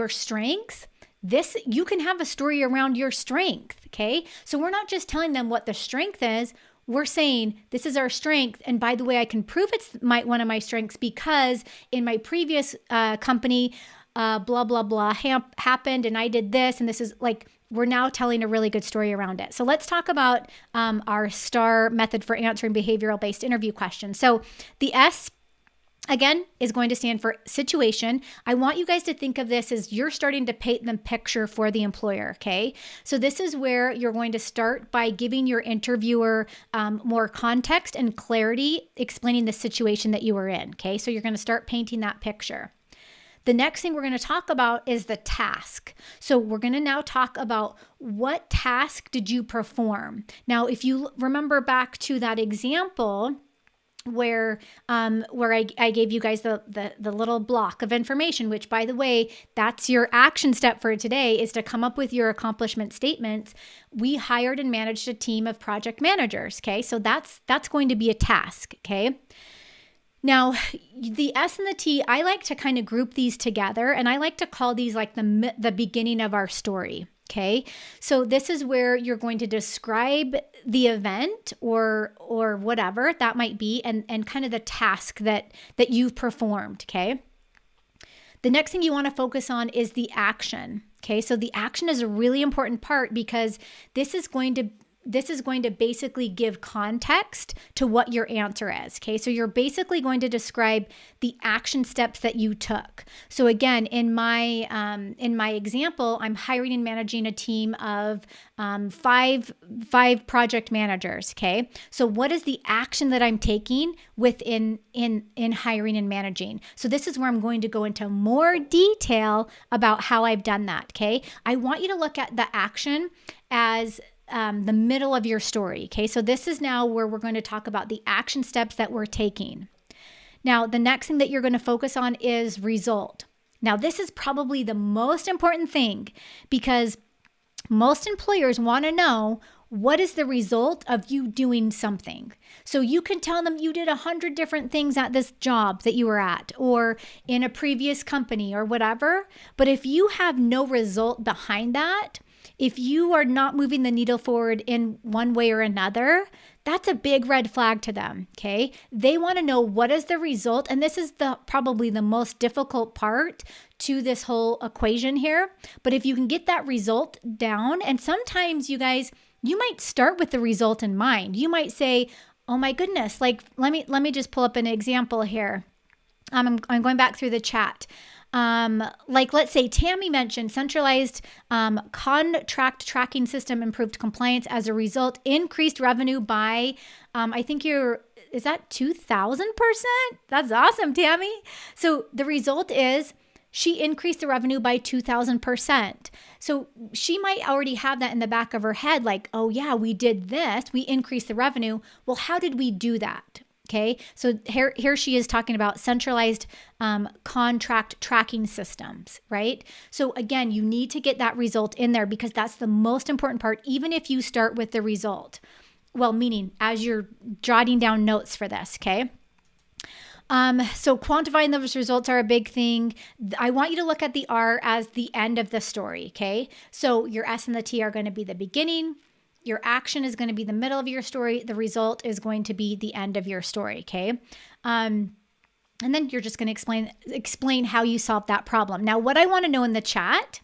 strengths, this, you can have a story around your strength. Okay. So we're not just telling them what the strength is. we're saying this is our strength. And by the way, I can prove it's one of my strengths because in my previous company, blah, blah, blah happened and I did this. And this is like, we're now telling a really good story around it. So let's talk about our STAR method for answering behavioral-based interview questions. So the S, again, is going to stand for situation. I want you guys to think of this as you're starting to paint the picture for the employer, okay? So this is where you're going to start by giving your interviewer more context and clarity, explaining the situation that you were in, okay? So you're going to start painting that picture. The next thing we're going to talk about is the task. So we're going to now talk about what task did you perform? Now, if you remember back to that example where I gave you guys the little block of information, which by the way, that's your action step for today, is to come up with your accomplishment statements. We hired and managed a team of project managers. Okay. So that's going to be a task. Okay. Now, the S and the T, I like to kind of group these together, and I like to call these like the beginning of our story. Okay, so this is where you're going to describe the event or whatever that might be, and kind of the task that you've performed. Okay, the next thing you want to focus on is the action. Okay, so the action is a really important part because this is going to basically give context to what your answer is. Okay, so you're basically going to describe the action steps that you took. So again, in my example, I'm hiring and managing a team of five project managers. Okay, so what is the action that I'm taking within in hiring and managing? So this is where I'm going to go into more detail about how I've done that. Okay, I want you to look at the action as the middle of your story. Okay, so this is now where we're going to talk about the action steps that we're taking. Now, the next thing that you're going to focus on is result. Now, this is probably the most important thing because most employers want to know what is the result of you doing something. So you can tell them you did 100 different things at this job that you were at or in a previous company or whatever. But if you have no result behind that, if you are not moving the needle forward in one way or another, that's a big red flag to them, okay? They want to know what is the result, and this is probably the most difficult part to this whole equation here. But if you can get that result down, and sometimes you guys, you might start with the result in mind. You might say, oh my goodness, like let me just pull up an example here. I'm going back through the chat. Like let's say Tammy mentioned centralized contract tracking system improved compliance as a result, increased revenue by, I think is that 2,000%? That's awesome, Tammy. So the result is she increased the revenue by 2,000%. So she might already have that in the back of her head, like, oh yeah, we did this, we increased the revenue. Well, how did we do that? Okay, so here she is talking about centralized contract tracking systems, right? So again, you need to get that result in there because that's the most important part, even if you start with the result. Well, meaning as you're jotting down notes for this, okay? So quantifying those results are a big thing. I want you to look at the R as the end of the story, okay? So your S and the T are going to be the beginning. Your action is going to be the middle of your story. The result is going to be the end of your story, okay? And then you're just going to explain how you solved that problem. Now, what I want to know in the chat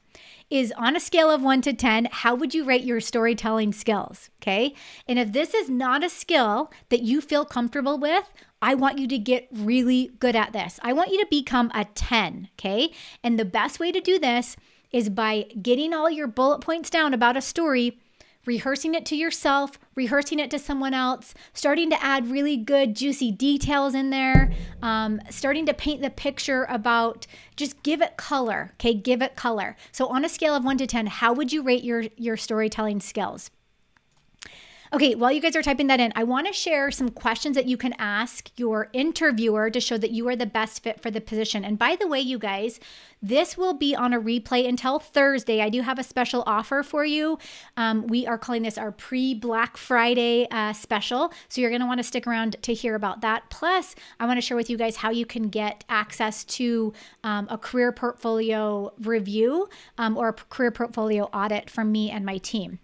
is on a scale of 1 to 10, how would you rate your storytelling skills, okay? And if this is not a skill that you feel comfortable with, I want you to get really good at this. I want you to become a 10, okay? And the best way to do this is by getting all your bullet points down about a story, rehearsing it to yourself, rehearsing it to someone else, starting to add really good, juicy details in there, starting to paint the picture about, just give it color, okay? Give it color. So on a scale of 1 to 10, how would you rate your storytelling skills? Okay, while you guys are typing that in, I want to share some questions that you can ask your interviewer to show that you are the best fit for the position. And by the way, you guys, this will be on a replay until Thursday. I do have a special offer for you. We are calling this our pre-Black Friday special. So you're going to want to stick around to hear about that. Plus, I want to share with you guys how you can get access to a career portfolio review or a career portfolio audit from me and my team.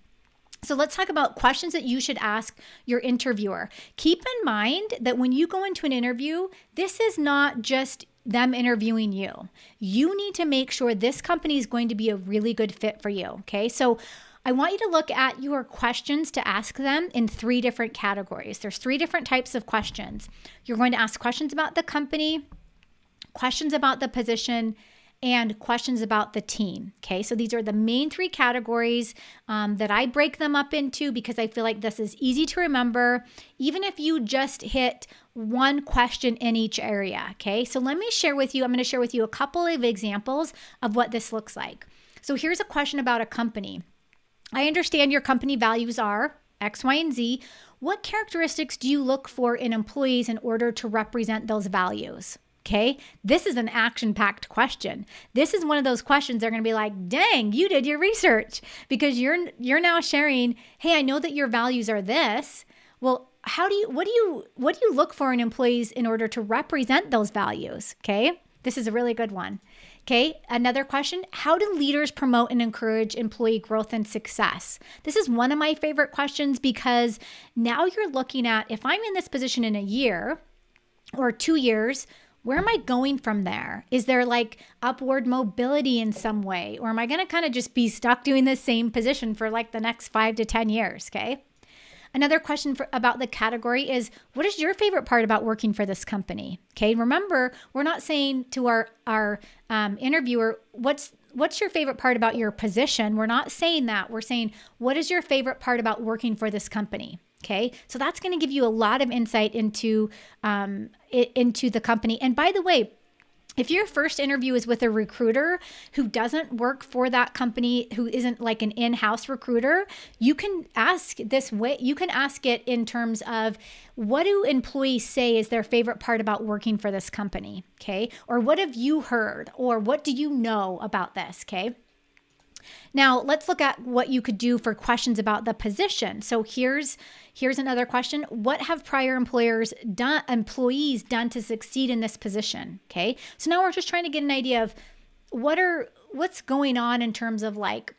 So let's talk about questions that you should ask your interviewer. Keep in mind that when you go into an interview, this is not just them interviewing you. You need to make sure this company is going to be a really good fit for you. Okay. So I want you to look at your questions to ask them in 3 different categories. There's 3 different types of questions. You're going to ask questions about the company, questions about the position, and questions about the team. Okay, so these are the main 3 categories that I break them up into because I feel like this is easy to remember, even if you just hit one question in each area. Okay, so let me share with you, I'm going to share with you a couple of examples of what this looks like. So here's a question about a company. I understand your company values are X, Y, and Z. What characteristics do you look for in employees in order to represent those values? Okay, this is an action-packed question. This is one of those questions they're going to be like, dang, you did your research, because you're now sharing, hey, I know that your values are this. Well, what do you look for in employees in order to represent those values? Okay, this is a really good one. Okay, another question, how do leaders promote and encourage employee growth and success? This is one of my favorite questions because now you're looking at, if I'm in this position in a year or 2 years, where am I going from there? Is there like upward mobility in some way? Or am I going to kind of just be stuck doing the same position for like the next 5 to 10 years? Okay. Another question about the category is, what is your favorite part about working for this company? Okay. Remember, we're not saying to our interviewer, what's your favorite part about your position? We're not saying that. We're saying, what is your favorite part about working for this company? Okay, so that's going to give you a lot of insight into the company. And by the way, if your first interview is with a recruiter who doesn't work for that company, who isn't like an in-house recruiter, you can ask this way. You can ask it in terms of, what do employees say is their favorite part about working for this company? Okay, or what have you heard, or what do you know about this? Okay. Now, let's look at what you could do for questions about the position. So here's another question. What have prior employees done to succeed in this position? Okay. So now we're just trying to get an idea of what's going on in terms of like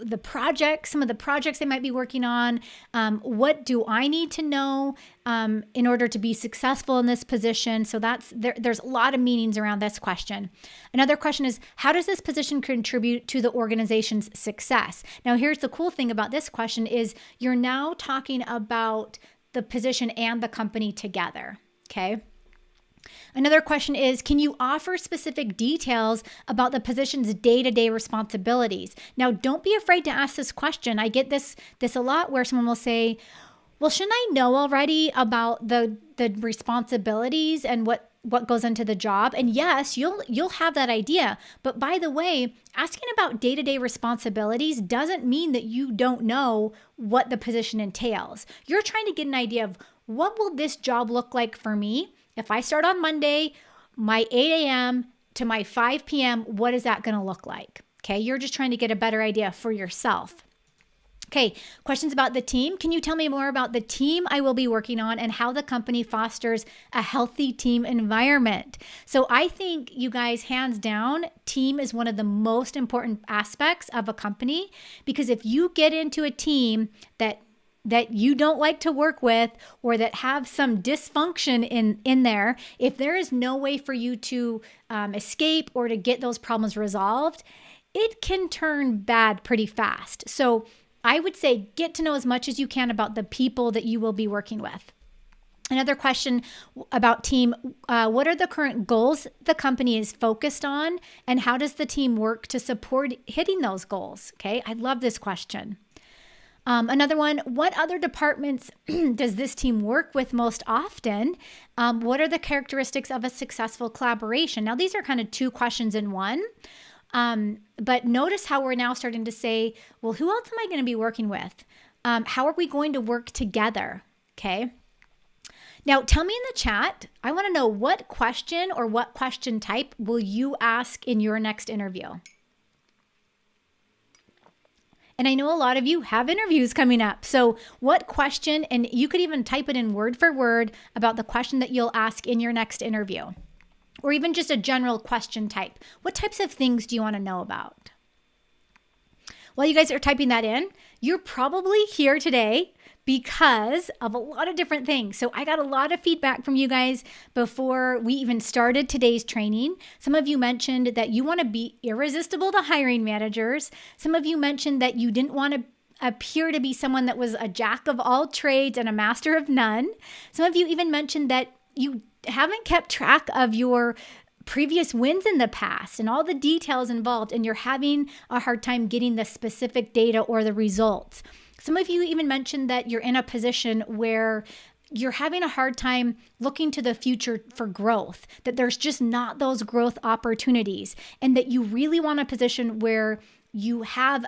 the projects, some of the projects they might be working on. What do I need to know in order to be successful in this position? So there's a lot of meanings around this question. Another question is, how does this position contribute to the organization's success? Now, here's the cool thing about this question is you're now talking about the position and the company together. Okay. Another question is, can you offer specific details about the position's day-to-day responsibilities? Now, don't be afraid to ask this question. I get this a lot where someone will say, well, shouldn't I know already about the responsibilities and what goes into the job? And yes, you'll have that idea. But by the way, asking about day-to-day responsibilities doesn't mean that you don't know what the position entails. You're trying to get an idea of, what will this job look like for me? If I start on Monday, my 8 a.m. to my 5 p.m., what is that going to look like? Okay, you're just trying to get a better idea for yourself. Okay, questions about the team. Can you tell me more about the team I will be working on and how the company fosters a healthy team environment? So I think, you guys, hands down, team is one of the most important aspects of a company, because if you get into a team that you don't like to work with, or that have some dysfunction in there, if there is no way for you to escape or to get those problems resolved, it can turn bad pretty fast. So I would say get to know as much as you can about the people that you will be working with. Another question about team, what are the current goals the company is focused on, and how does the team work to support hitting those goals? Okay, I love this question. Another one, what other departments does this team work with most often? What are the characteristics of a successful collaboration? Now, these are kind of 2 questions in one. But notice how we're now starting to say, well, who else am I going to be working with? How are we going to work together? Okay. Now, tell me in the chat, I want to know, what question or what question type will you ask in your next interview? And I know a lot of you have interviews coming up. So what question, and you could even type it in word for word about the question that you'll ask in your next interview, or even just a general question type. What types of things do you want to know about? While you guys are typing that in, you're probably here today because of a lot of different things. So I got a lot of feedback from you guys before we even started today's training. Some of you mentioned that you want to be irresistible to hiring managers. Some of you mentioned that you didn't want to appear to be someone that was a jack of all trades and a master of none. Some of you even mentioned that you haven't kept track of your previous wins in the past and all the details involved, and you're having a hard time getting the specific data or the results. Some of you even mentioned that you're in a position where you're having a hard time looking to the future for growth, that there's just not those growth opportunities, and that you really want a position where you have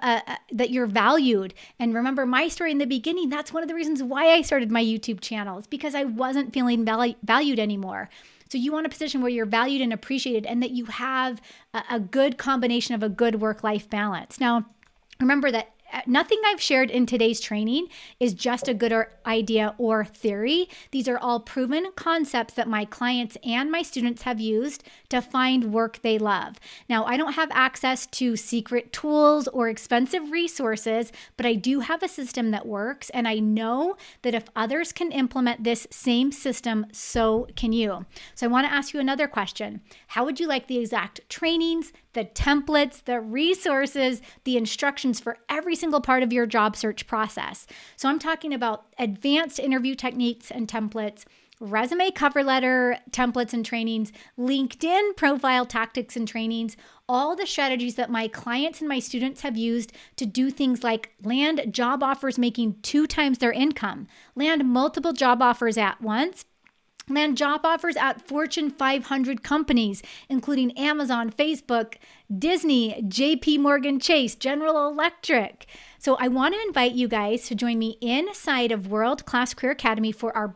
that you're valued. And remember my story in the beginning, that's one of the reasons why I started my YouTube channel. It's because I wasn't feeling valued anymore. So you want a position where you're valued and appreciated, and that you have a good combination of a good work-life balance. Now, remember that nothing I've shared in today's training is just a good idea or theory. These are all proven concepts that my clients and my students have used to find work they love. Now, I don't have access to secret tools or expensive resources, but I do have a system that works, and I know that if others can implement this same system, so can you. So I want to ask you another question. How would you like the exact trainings, the templates, the resources, the instructions for every single part of your job search process? So I'm talking about advanced interview techniques and templates, resume cover letter templates and trainings, LinkedIn profile tactics and trainings, all the strategies that my clients and my students have used to do things like land job offers making 2 times their income, land multiple job offers at once, land job offers at Fortune 500 companies, including Amazon, Facebook, Disney, JP Morgan Chase, General Electric. So I want to invite you guys to join me inside of World Class Career Academy for our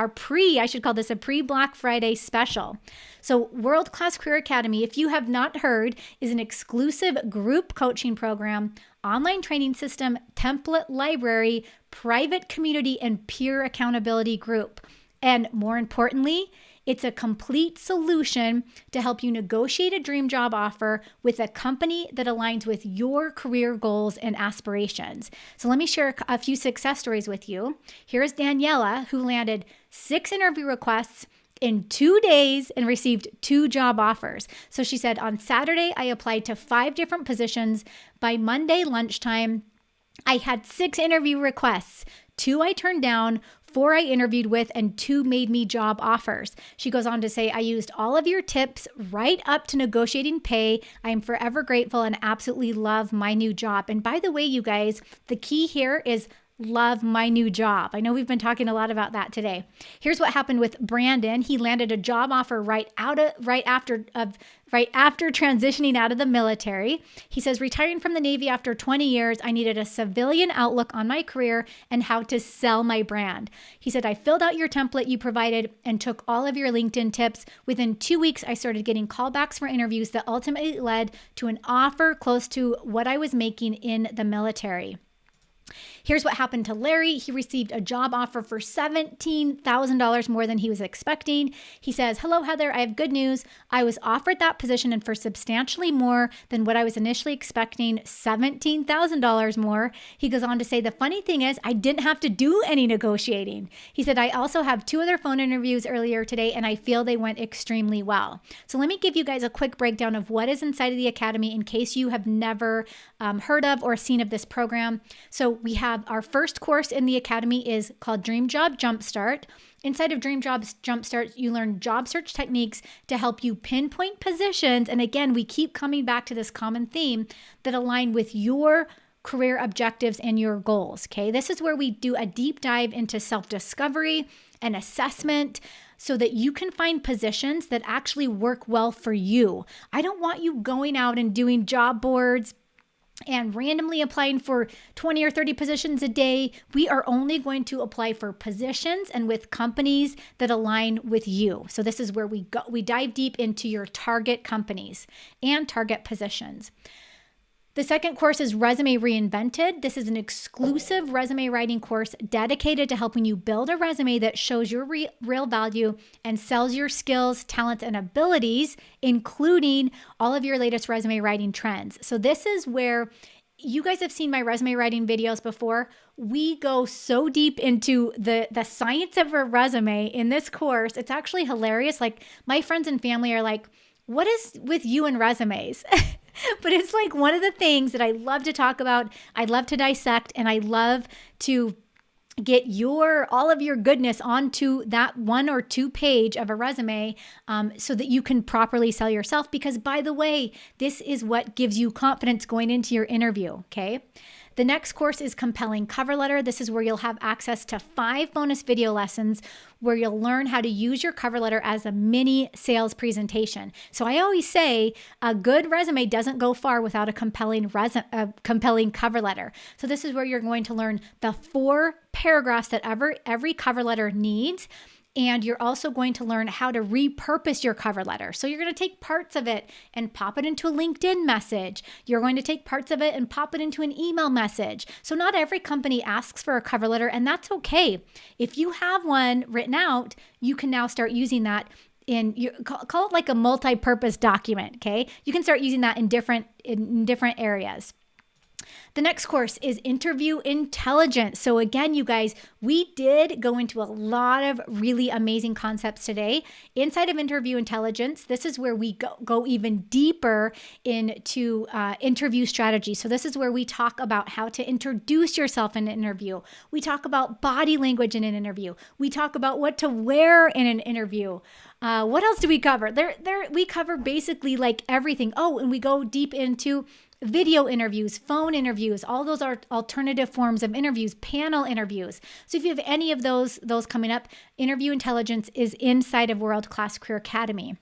pre-Black Friday special. So World Class Career Academy, if you have not heard, is an exclusive group coaching program, online training system, template library, private community, and peer accountability group. And more importantly, it's a complete solution to help you negotiate a dream job offer with a company that aligns with your career goals and aspirations. So let me share a few success stories with you. Here's Daniela, who landed 6 interview requests in 2 days and received 2 job offers. So she said, on Saturday, I applied to 5 different positions. By Monday lunchtime, I had 6 interview requests. 2 I turned down, 4 I interviewed with, and 2 made me job offers. She goes on to say, I used all of your tips right up to negotiating pay. I am forever grateful and absolutely love my new job. And by the way, you guys, the key here is love my new job. I know we've been talking a lot about that today. Here's what happened with Brandon. He landed a job offer right after transitioning out of the military. He says, retiring from the Navy after 20 years, I needed a civilian outlook on my career and how to sell my brand. He said, I filled out your template you provided and took all of your LinkedIn tips. Within 2 weeks, I started getting callbacks for interviews that ultimately led to an offer close to what I was making in the military. Here's what happened to Larry. He received a job offer for $17,000 more than he was expecting. He says, hello, Heather, I have good news. I was offered that position and for substantially more than what I was initially expecting, $17,000 more. He goes on to say, the funny thing is I didn't have to do any negotiating. He said, I also have 2 other phone interviews earlier today and I feel they went extremely well. So let me give you guys a quick breakdown of what is inside of the Academy in case you have never heard of or seen of this program. So we have our first course in the Academy is called Dream Job Jumpstart. Inside of Dream Jobs Jumpstart, you learn job search techniques to help you pinpoint positions. And again, we keep coming back to this common theme that align with your career objectives and your goals. Okay, this is where we do a deep dive into self-discovery and assessment so that you can find positions that actually work well for you. I don't want you going out and doing job boards and randomly applying for 20 or 30 positions a day. We are only going to apply for positions and with companies that align with you. So this is where we dive deep into your target companies and target positions. The second course is Resume Reinvented. This is an exclusive resume writing course dedicated to helping you build a resume that shows your real value and sells your skills, talents, and abilities, including all of your latest resume writing trends. So this is where you guys have seen my resume writing videos before. We go so deep into the science of a resume in this course. It's actually hilarious. Like my friends and family are like, what is with you and resumes? But it's like one of the things that I love to talk about. I love to dissect, and I love to get all of your goodness onto that 1 or 2 page of a resume, so that you can properly sell yourself. Because by the way, this is what gives you confidence going into your interview. Okay. The next course is Compelling Cover Letter. This is where you'll have access to 5 bonus video lessons where you'll learn how to use your cover letter as a mini sales presentation. So I always say a good resume doesn't go far without a compelling cover letter. So this is where you're going to learn the 4 paragraphs that every cover letter needs. And you're also going to learn how to repurpose your cover letter. So you're going to take parts of it and pop it into a LinkedIn message. You're going to take parts of it and pop it into an email message. So not every company asks for a cover letter, and that's okay. If you have one written out, you can now start using that call it like a multi-purpose document, okay? You can start using that in different areas. The next course is Interview Intelligence. So again, you guys, we did go into a lot of really amazing concepts today. Inside of Interview Intelligence, this is where we go even deeper into interview strategy. So this is where we talk about how to introduce yourself in an interview. We talk about body language in an interview. We talk about what to wear in an interview. What else do we cover? We cover basically like everything. Oh, and we go deep into video interviews, phone interviews, all those are alternative forms of interviews, panel interviews. So if you have any of those coming up, Interview Intelligence is inside of World Class Career Academy.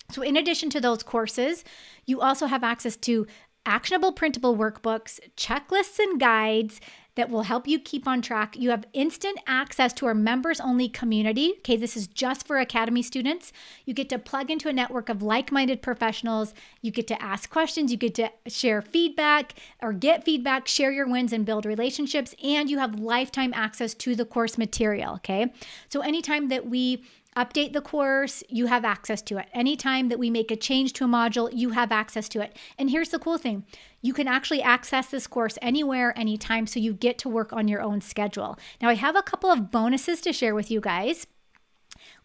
So in addition to those courses, you also have access to actionable printable workbooks, checklists and guides that will help you keep on track. You have instant access to our members only community. Okay, this is just for Academy students. You get to plug into a network of like-minded professionals. You get to ask questions. You get to share feedback or get feedback, share your wins and build relationships. And you have lifetime access to the course material. Okay, so anytime that we update the course, you have access to it. Anytime that we make a change to a module, you have access to it. And here's the cool thing. You can actually access this course anywhere, anytime, so you get to work on your own schedule. Now, I have a couple of bonuses to share with you guys.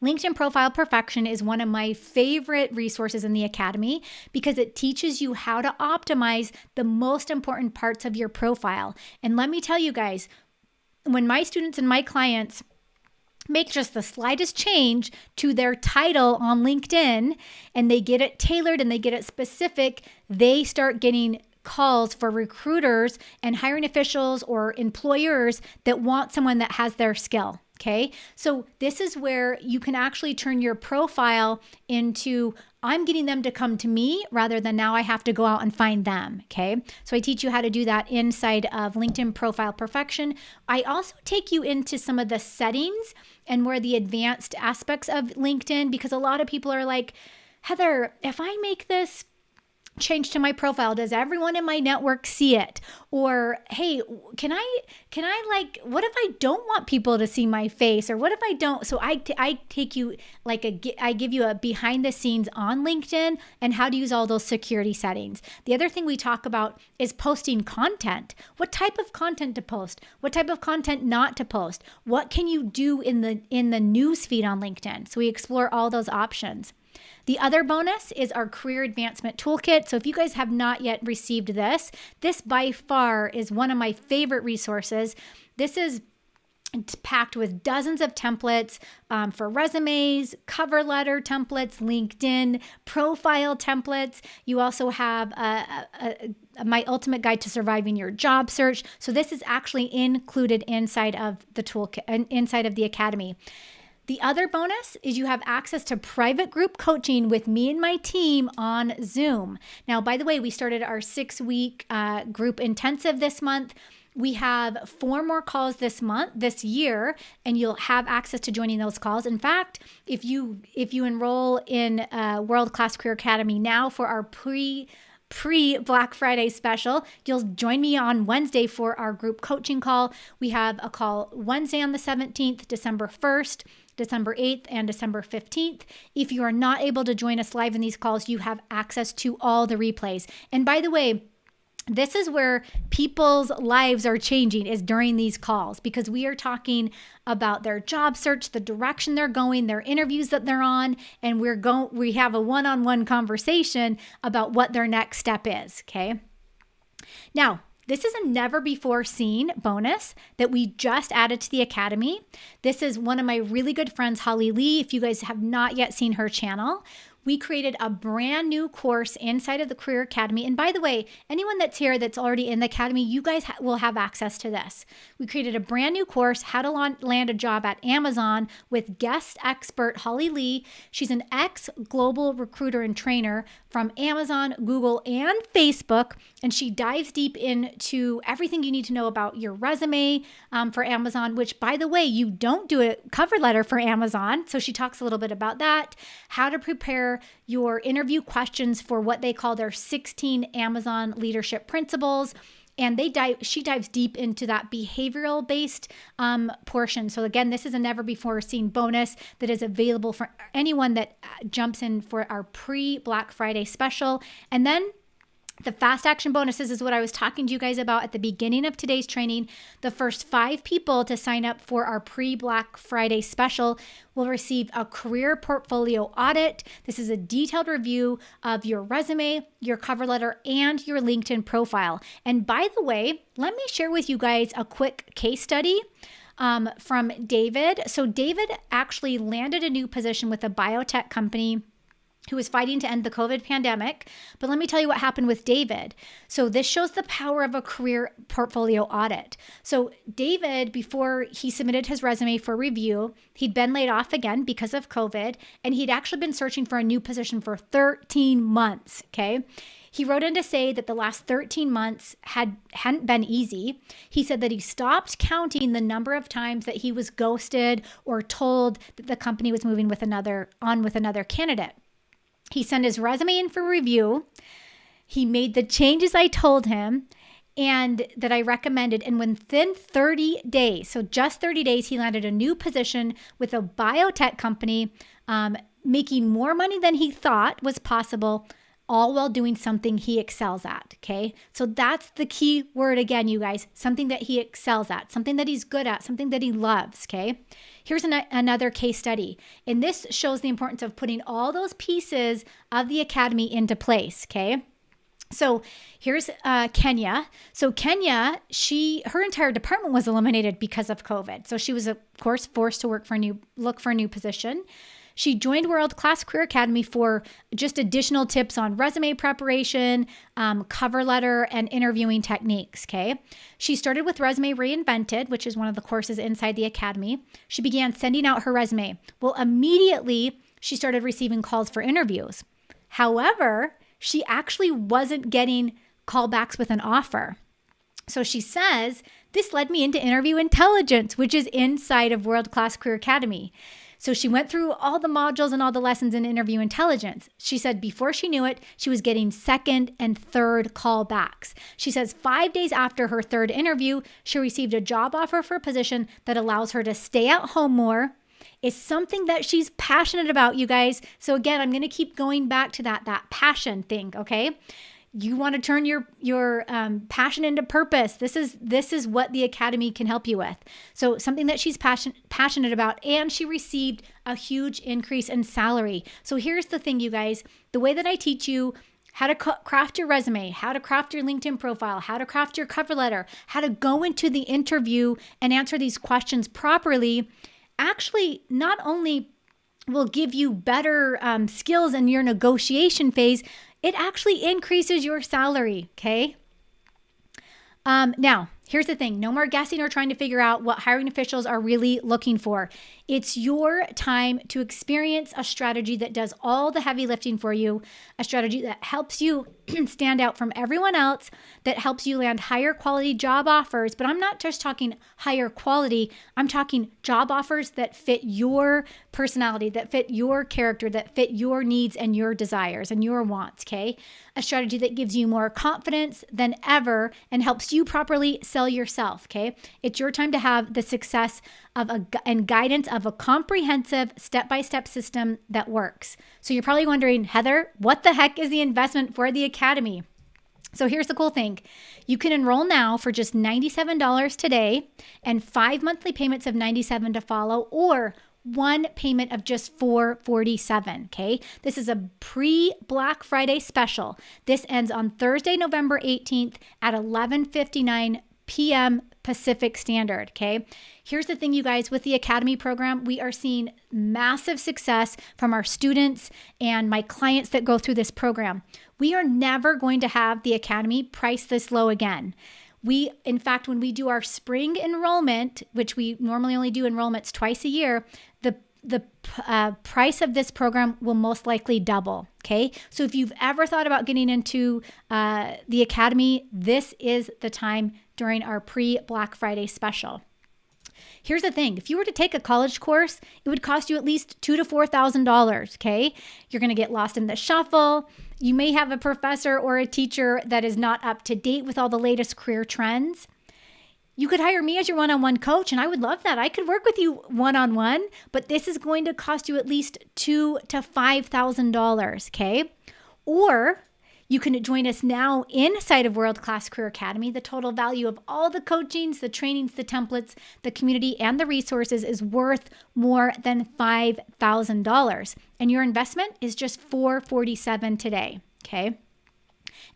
LinkedIn Profile Perfection is one of my favorite resources in the Academy because it teaches you how to optimize the most important parts of your profile. And let me tell you guys, when my students and my clients make just the slightest change to their title on LinkedIn and they get it tailored and they get it specific, they start getting calls for recruiters and hiring officials or employers that want someone that has their skill. Okay, so this is where you can actually turn your profile into, I'm getting them to come to me rather than now I have to go out and find them. Okay, so I teach you how to do that inside of LinkedIn Profile Perfection. I also take you into some of the settings and more the advanced aspects of LinkedIn, because a lot of people are like, Heather, if I make this change to my profile, does everyone in my network see it? Or, hey, can I like, what if I don't want people to see my face? Or what if I don't? So I take you like I give you a behind the scenes on LinkedIn and how to use all those security settings. The other thing we talk about is posting content. What type of content to post? What type of content not to post? What can you do in the news feed on LinkedIn? So we explore all those options. The other bonus is our Career Advancement Toolkit. So if you guys have not yet received this by far is one of my favorite resources. This is packed with dozens of templates for resumes, cover letter templates, LinkedIn profile templates. You also have my ultimate guide to surviving your job search. So this is actually included inside of the toolkit, inside of the Academy. The other bonus is you have access to private group coaching with me and my team on Zoom. Now, by the way, we started our 6-week group intensive this month. We have 4 more calls this year, and you'll have access to joining those calls. In fact, if you enroll in World Class Career Academy now for our pre-Black Friday special, you'll join me on Wednesday for our group coaching call. We have a call Wednesday on the 17th, December 1st, December 8th, and December 15th. If you are not able to join us live in these calls, you have access to all the replays. And by the way, this is where people's lives are changing, is during these calls, because we are talking about their job search, the direction they're going, their interviews that they're on, and we have a one-on-one conversation about what their next step is, okay? Now, this is a never before seen bonus that we just added to the Academy. This is one of my really good friends, Holly Lee. If you guys have not yet seen her channel, we created a brand new course inside of the Career Academy. And by the way, anyone that's here that's already in the Academy, you guys will have access to this. We created a brand new course, How to Land a Job at Amazon, with guest expert Holly Lee. She's an ex-global recruiter and trainer from Amazon, Google, and Facebook. And she dives deep into everything you need to know about your resume for Amazon, which, by the way, you don't do a cover letter for Amazon. So she talks a little bit about that, how to prepare your interview questions for what they call their 16 Amazon leadership principles. And she dives deep into that behavioral based portion. So again, this is a never before seen bonus that is available for anyone that jumps in for our pre-Black Friday special. And then the fast action bonuses is what I was talking to you guys about at the beginning of today's training. The first 5 people to sign up for our pre-Black Friday special will receive a career portfolio audit. This is a detailed review of your resume, your cover letter, and your LinkedIn profile. And by the way, let me share with you guys a quick case study from David. So David actually landed a new position with a biotech company who was fighting to end the COVID pandemic. But let me tell you what happened with David. So this shows the power of a career portfolio audit. So David, before he submitted his resume for review, he'd been laid off again because of COVID, and he'd actually been searching for a new position for 13 months, okay? He wrote in to say that the last 13 months hadn't been easy. He said that he stopped counting the number of times that he was ghosted or told that the company was moving with another candidate. He sent his resume in for review. He made the changes I told him and that I recommended. And within 30 days, so just 30 days, he landed a new position with a biotech company, making more money than he thought was possible, all while doing something he excels at, okay? So that's the key word again, you guys, something that he excels at, something that he's good at, something that he loves, okay? Here's another case study. And this shows the importance of putting all those pieces of the Academy into place, okay? So here's Kenya. So Kenya, her entire department was eliminated because of COVID. So she was, of course, forced to look for a new position. She joined World Class Career Academy for just additional tips on resume preparation, cover letter, and interviewing techniques, okay? She started with Resume Reinvented, which is one of the courses inside the Academy. She began sending out her resume. Well, immediately, she started receiving calls for interviews. However, she actually wasn't getting callbacks with an offer. So she says, this led me into interview intelligence, which is inside of World Class Career Academy. So she went through all the modules and all the lessons in interview intelligence. She said before she knew it, she was getting second and third callbacks. She says 5 days after her third interview, she received a job offer for a position that allows her to stay at home more. It's something that she's passionate about, you guys. So again, I'm going to keep going back to that passion thing, okay? You want to turn your passion into purpose. This is what the Academy can help you with. So something that she's passionate about, and she received a huge increase in salary. So here's the thing, you guys. The way that I teach you how to craft your resume, how to craft your LinkedIn profile, how to craft your cover letter, how to go into the interview and answer these questions properly, actually not only will give you better skills in your negotiation phase, it actually increases your salary, okay? Now, here's the thing. No more guessing or trying to figure out what hiring officials are really looking for. It's your time to experience a strategy that does all the heavy lifting for you, a strategy that helps you stand out from everyone else, that helps you land higher quality job offers. But I'm not just talking higher quality. I'm talking job offers that fit your personality, that fit your character, that fit your needs and your desires and your wants, okay? A strategy that gives you more confidence than ever and helps you properly sell yourself, okay? It's your time to have the success and guidance of a comprehensive step-by-step system that works. So you're probably wondering, Heather, what the heck is the investment for the Academy? So here's the cool thing. You can enroll now for just $97 today and 5 monthly payments of $97 to follow, or one payment of just $447. Okay. This is a pre-Black Friday special. This ends on Thursday, November 18th at 11:59 p.m. Pacific Standard. Okay. Here's the thing, you guys, with the Academy program, we are seeing massive success from our students and my clients that go through this program. We are never going to have the Academy priced this low again. In fact, when we do our spring enrollment, which we normally only do enrollments twice a year, the price of this program will most likely double. Okay. So if you've ever thought about getting into the Academy, this is the time during our pre-Black Friday special. Here's the thing. If you were to take a college course, it would cost you at least $2,000 to $4,000. Okay. You're going to get lost in the shuffle. You may have a professor or a teacher that is not up to date with all the latest career trends. You could hire me as your one-on-one coach, and I would love that. I could work with you one-on-one, but this is going to cost you at least $2,000 to $5,000, okay? Or you can join us now inside of World Class Career Academy. The total value of all the coachings, the trainings, the templates, the community, and the resources is worth more than $5,000. And your investment is just $447 today, okay?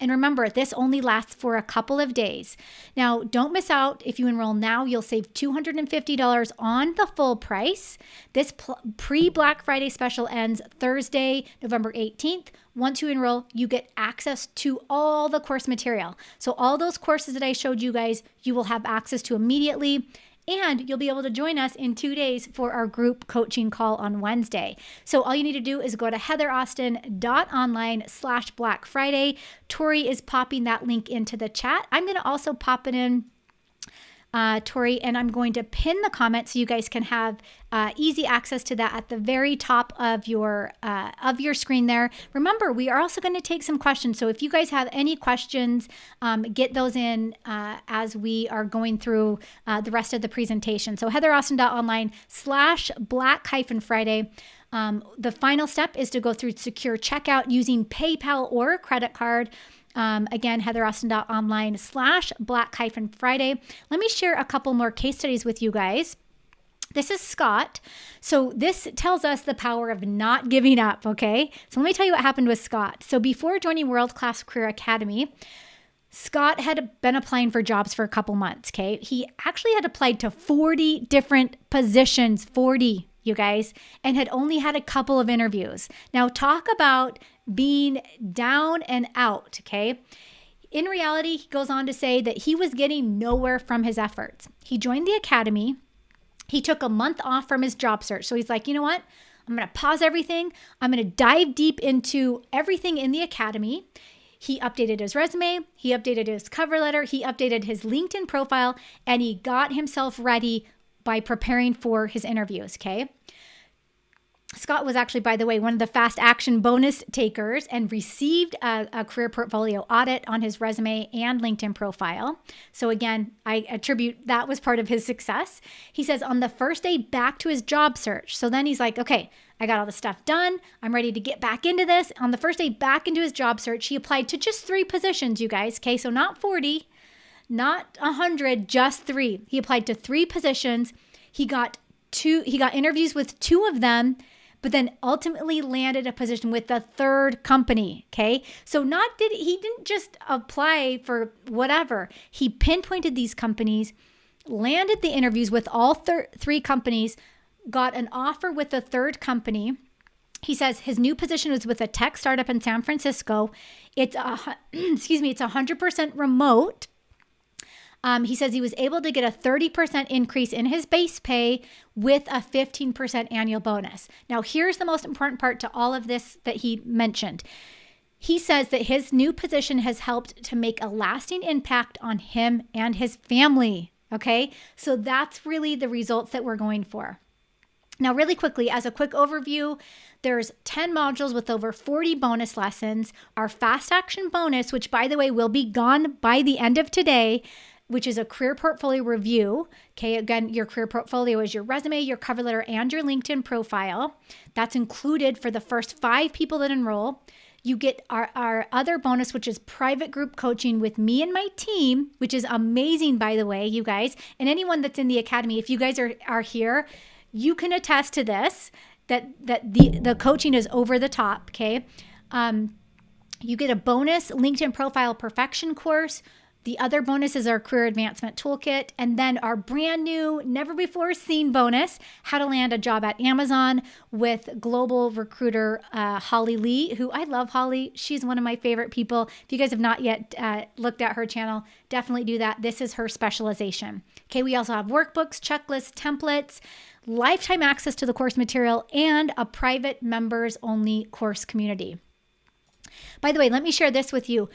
And remember, this only lasts for a couple of days. Now, don't miss out. If you enroll now, you'll save $250 on the full price. This pre-Black Friday special ends Thursday, November 18th. Once you enroll, you get access to all the course material. So all those courses that I showed you guys, you will have access to immediately. And you'll be able to join us in 2 days for our group coaching call on Wednesday. So all you need to do is go to heatheraustin.online/Black Friday. Tori is popping that link into the chat. I'm going to also pop it in, Tori, and I'm going to pin the comment so you guys can have easy access to that at the very top of your screen there. Remember, we are also going to take some questions. So if you guys have any questions, get those in as we are going through the rest of the presentation. So heatheraustin.online/Black-Friday. The final step is to go through secure checkout using PayPal or a credit card. Again, heatheraustin.online/Black-Friday. Let me share a couple more case studies with you guys. This is Scott. So this tells us the power of not giving up, okay? So let me tell you what happened with Scott. So before joining World Class Career Academy, Scott had been applying for jobs for a couple months, okay? He actually had applied to 40 different positions, 40, you guys, and had only had a couple of interviews. Now talk about being down and out, okay? In reality, he goes on to say that he was getting nowhere from his efforts. He joined the Academy. He took a month off from his job search. So he's like, you know what? I'm going to pause everything. I'm going to dive deep into everything in the Academy. He updated his resume. He updated his cover letter. He updated his LinkedIn profile, and he got himself ready by preparing for his interviews, okay? Scott was actually, by the way, one of the fast action bonus takers and received a career portfolio audit on his resume and LinkedIn profile. So again, I attribute that was part of his success. He says on the first day back to his job search. So then he's like, okay, I got all the stuff done. I'm ready to get back into this. On the first day back into his job search, he applied to just 3 positions, you guys. Okay, so not 40, not 100, just 3. He applied to 3 positions. He got interviews with 2 of them, but then ultimately landed a position with the 3rd company, okay? So he didn't just apply for whatever. He pinpointed these companies, landed the interviews with all 3 companies, got an offer with the 3rd company. He says his new position was with a tech startup in San Francisco. It's 100% remote. He says he was able to get a 30% increase in his base pay with a 15% annual bonus. Now, here's the most important part to all of this that he mentioned. He says that his new position has helped to make a lasting impact on him and his family. Okay, so that's really the results that we're going for. Now, really quickly, as a quick overview, there's 10 modules with over 40 bonus lessons. Our fast action bonus, which by the way, will be gone by the end of today, which is a career portfolio review. Okay, again, your career portfolio is your resume, your cover letter, and your LinkedIn profile. That's included for the first 5 people that enroll. You get our other bonus, which is private group coaching with me and my team, which is amazing, by the way, you guys. And anyone that's in the academy, if you guys are here, you can attest to this, that the coaching is over the top, okay? You get a bonus LinkedIn profile perfection course. The other bonus is our career advancement toolkit. And then our brand new, never before seen bonus, how to land a job at Amazon with global recruiter Holly Lee, who I love Holly. She's one of my favorite people. If you guys have not yet looked at her channel, definitely do that. This is her specialization. Okay, we also have workbooks, checklists, templates, lifetime access to the course material, and a private members only course community. By the way, let me share this with you.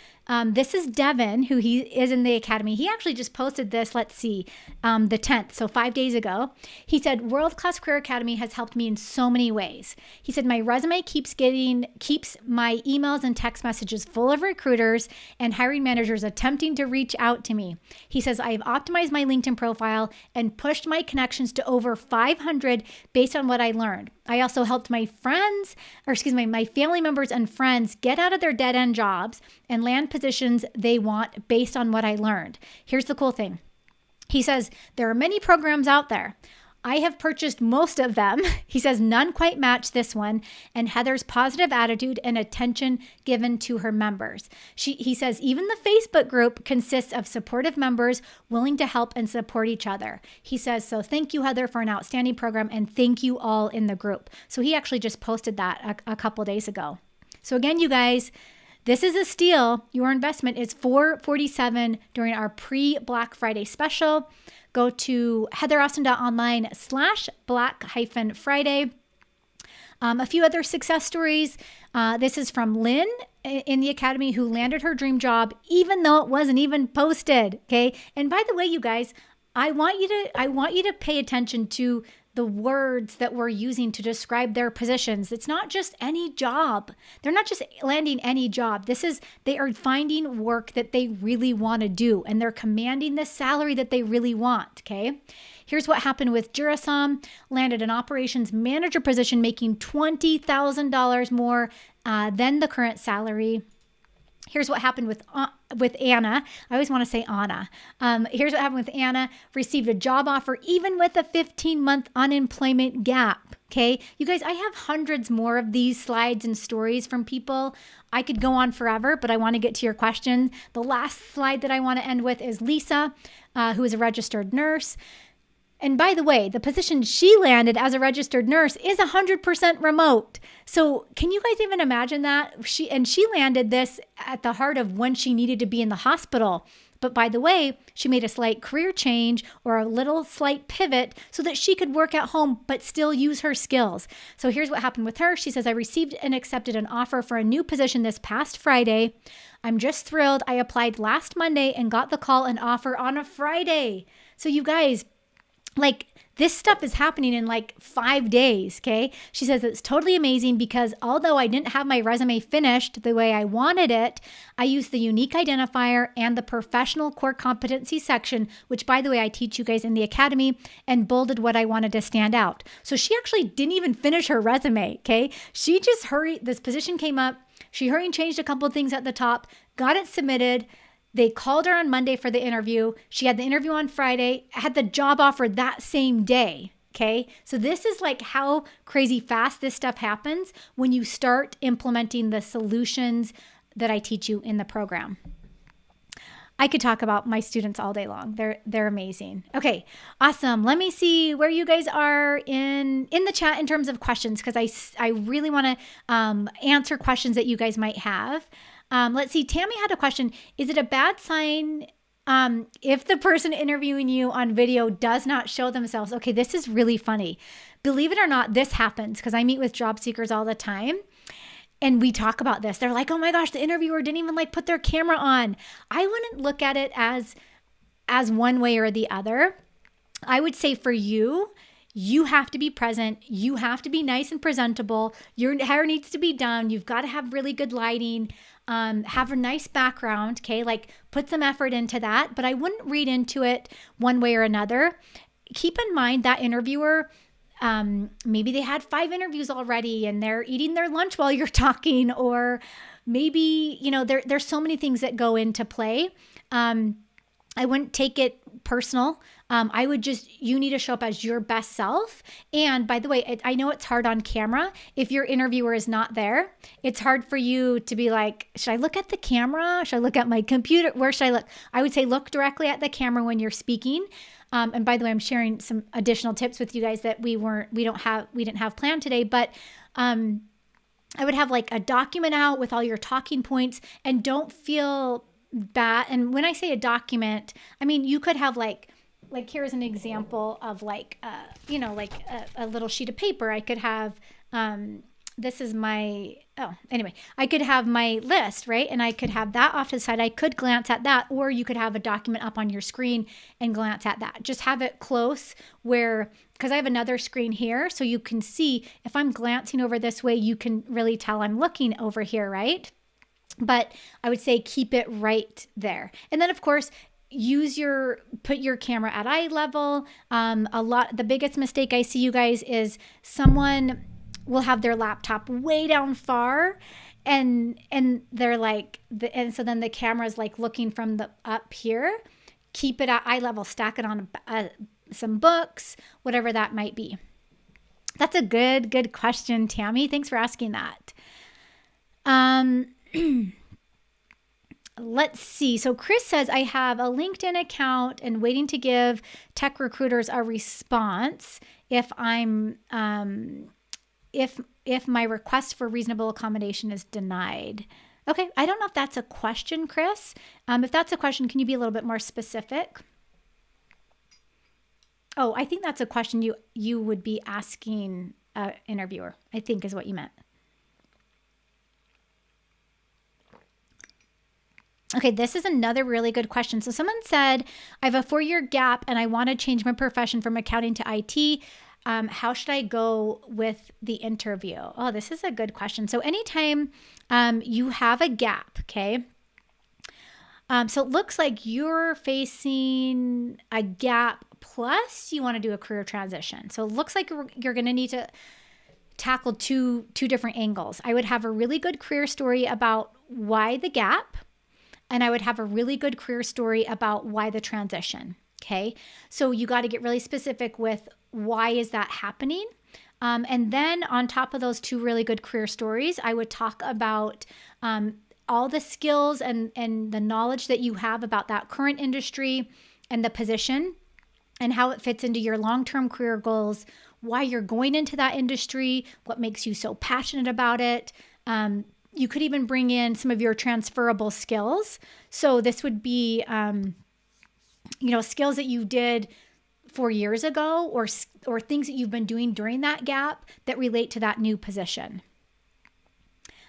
This is Devin, who he is in the academy. He actually just posted this, let's see, the 10th, so 5 days ago. He said, World Class Career Academy has helped me in so many ways. He said, my resume keeps my emails and text messages full of recruiters and hiring managers attempting to reach out to me. He says, I have optimized my LinkedIn profile and pushed my connections to over 500 based on what I learned. I also helped my family members and friends get out of their dead-end jobs and land positions they want based on what I learned. Here's the cool thing. He says, there are many programs out there. I have purchased most of them. He says, none quite match this one and Heather's positive attitude and attention given to her members. He says, even the Facebook group consists of supportive members willing to help and support each other. He says, so thank you, Heather, for an outstanding program, and thank you all in the group. So he actually just posted that a couple days ago. So again, you guys, this is a steal. Your investment is $447 during our pre-Black Friday special. Go to heatheraustin.online/Black-Friday. A few other success stories. This is from Lynn in the academy, who landed her dream job even though it wasn't even posted. Okay. And by the way, you guys, I want you to pay attention to the words that we're using to describe their positions. It's not just any job. They're not just landing any job. They are finding work that they really want to do, and they're commanding the salary that they really want, okay? Here's what happened with Jurasom, landed an operations manager position, making $20,000 more than the current salary. Here's what happened with Anna. I always want to say Anna. Here's what happened with Anna. Received a job offer even with a 15-month unemployment gap. Okay, you guys, I have hundreds more of these slides and stories from people. I could go on forever, but I want to get to your question. The last slide that I want to end with is Lisa, who is a registered nurse. And by the way, the position she landed as a registered nurse is 100% remote. So can you guys even imagine that? She landed this at the heart of when she needed to be in the hospital. But by the way, she made a slight career change or a little slight pivot so that she could work at home but still use her skills. So here's what happened with her. She says, I received and accepted an offer for a new position this past Friday. I'm just thrilled. I applied last Monday and got the call and offer on a Friday. So you guys, this stuff is happening in 5 days, okay? She says it's totally amazing because although I didn't have my resume finished the way I wanted it, I used the unique identifier and the professional core competency section, which by the way, I teach you guys in the academy, and bolded what I wanted to stand out. So she actually didn't even finish her resume, okay? She just hurried, this position came up, she hurried and changed a couple of things at the top, got it submitted. They called her on Monday for the interview. She had the interview on Friday, had the job offer that same day, okay? So this is how crazy fast this stuff happens when you start implementing the solutions that I teach you in the program. I could talk about my students all day long. They're amazing. Okay, awesome. Let me see where you guys are in the chat in terms of questions, because I really want to answer questions that you guys might have. Let's see. Tammy had a question. Is it a bad sign if the person interviewing you on video does not show themselves? Okay, this is really funny. Believe it or not, this happens because I meet with job seekers all the time. And we talk about this. They're like, oh my gosh, the interviewer didn't even put their camera on. I wouldn't look at it as one way or the other. I would say for you, you have to be present. You have to be nice and presentable. Your hair needs to be done. You've got to have really good lighting. Have a nice background, okay? Put some effort into that, but I wouldn't read into it one way or another. Keep in mind that interviewer, Maybe they had 5 interviews already and they're eating their lunch while you're talking, or maybe, there's so many things that go into play. I wouldn't take it personal. You need to show up as your best self. And by the way, I know it's hard on camera. If your interviewer is not there, it's hard for you to be like, should I look at the camera? Should I look at my computer? Where should I look? I would say look directly at the camera when you're speaking. And by the way, I'm sharing some additional tips with you guys that we didn't have planned today, but, I would have like a document out with all your talking points, and don't feel bad. And when I say a document, I mean, you could have like here's an example of like a little sheet of paper. I could have, I could have my list, right? And I could have that off to the side. I could glance at that, or you could have a document up on your screen and glance at that. Just have it close because I have another screen here, so you can see if I'm glancing over this way, you can really tell I'm looking over here, right? But I would say keep it right there. And then of course, put your camera at eye level. The biggest mistake I see, you guys, is someone will have their laptop way down far, and they're like, and so then the camera is like looking from the up here. Keep it at eye level, stack it on some books, whatever that might be. That's a good question, Tammy. Thanks for asking that. Let's see. So Chris says, I have a LinkedIn account and waiting to give tech recruiters a response if my request for reasonable accommodation is denied. Okay. I don't know if that's a question, Chris. If that's a question, can you be a little bit more specific? Oh, I think that's a question you would be asking an interviewer, I think is what you meant. Okay, this is another really good question. So someone said, I have a 4-year gap and I want to change my profession from accounting to IT. How should I go with the interview? Oh, this is a good question. So anytime you have a gap, okay? So it looks like you're facing a gap plus you want to do a career transition. So it looks like you're going to need to tackle two different angles. I would have a really good career story about why the gap, and I would have a really good career story about why the transition. Okay. So you got to get really specific with why is that happening? And then on top of those 2 really good career stories, I would talk about all the skills and the knowledge that you have about that current industry and the position and how it fits into your long-term career goals, why you're going into that industry, what makes you so passionate about it. You could even bring in some of your transferable skills. So this would be, skills that you did 4 years ago, or things that you've been doing during that gap that relate to that new position.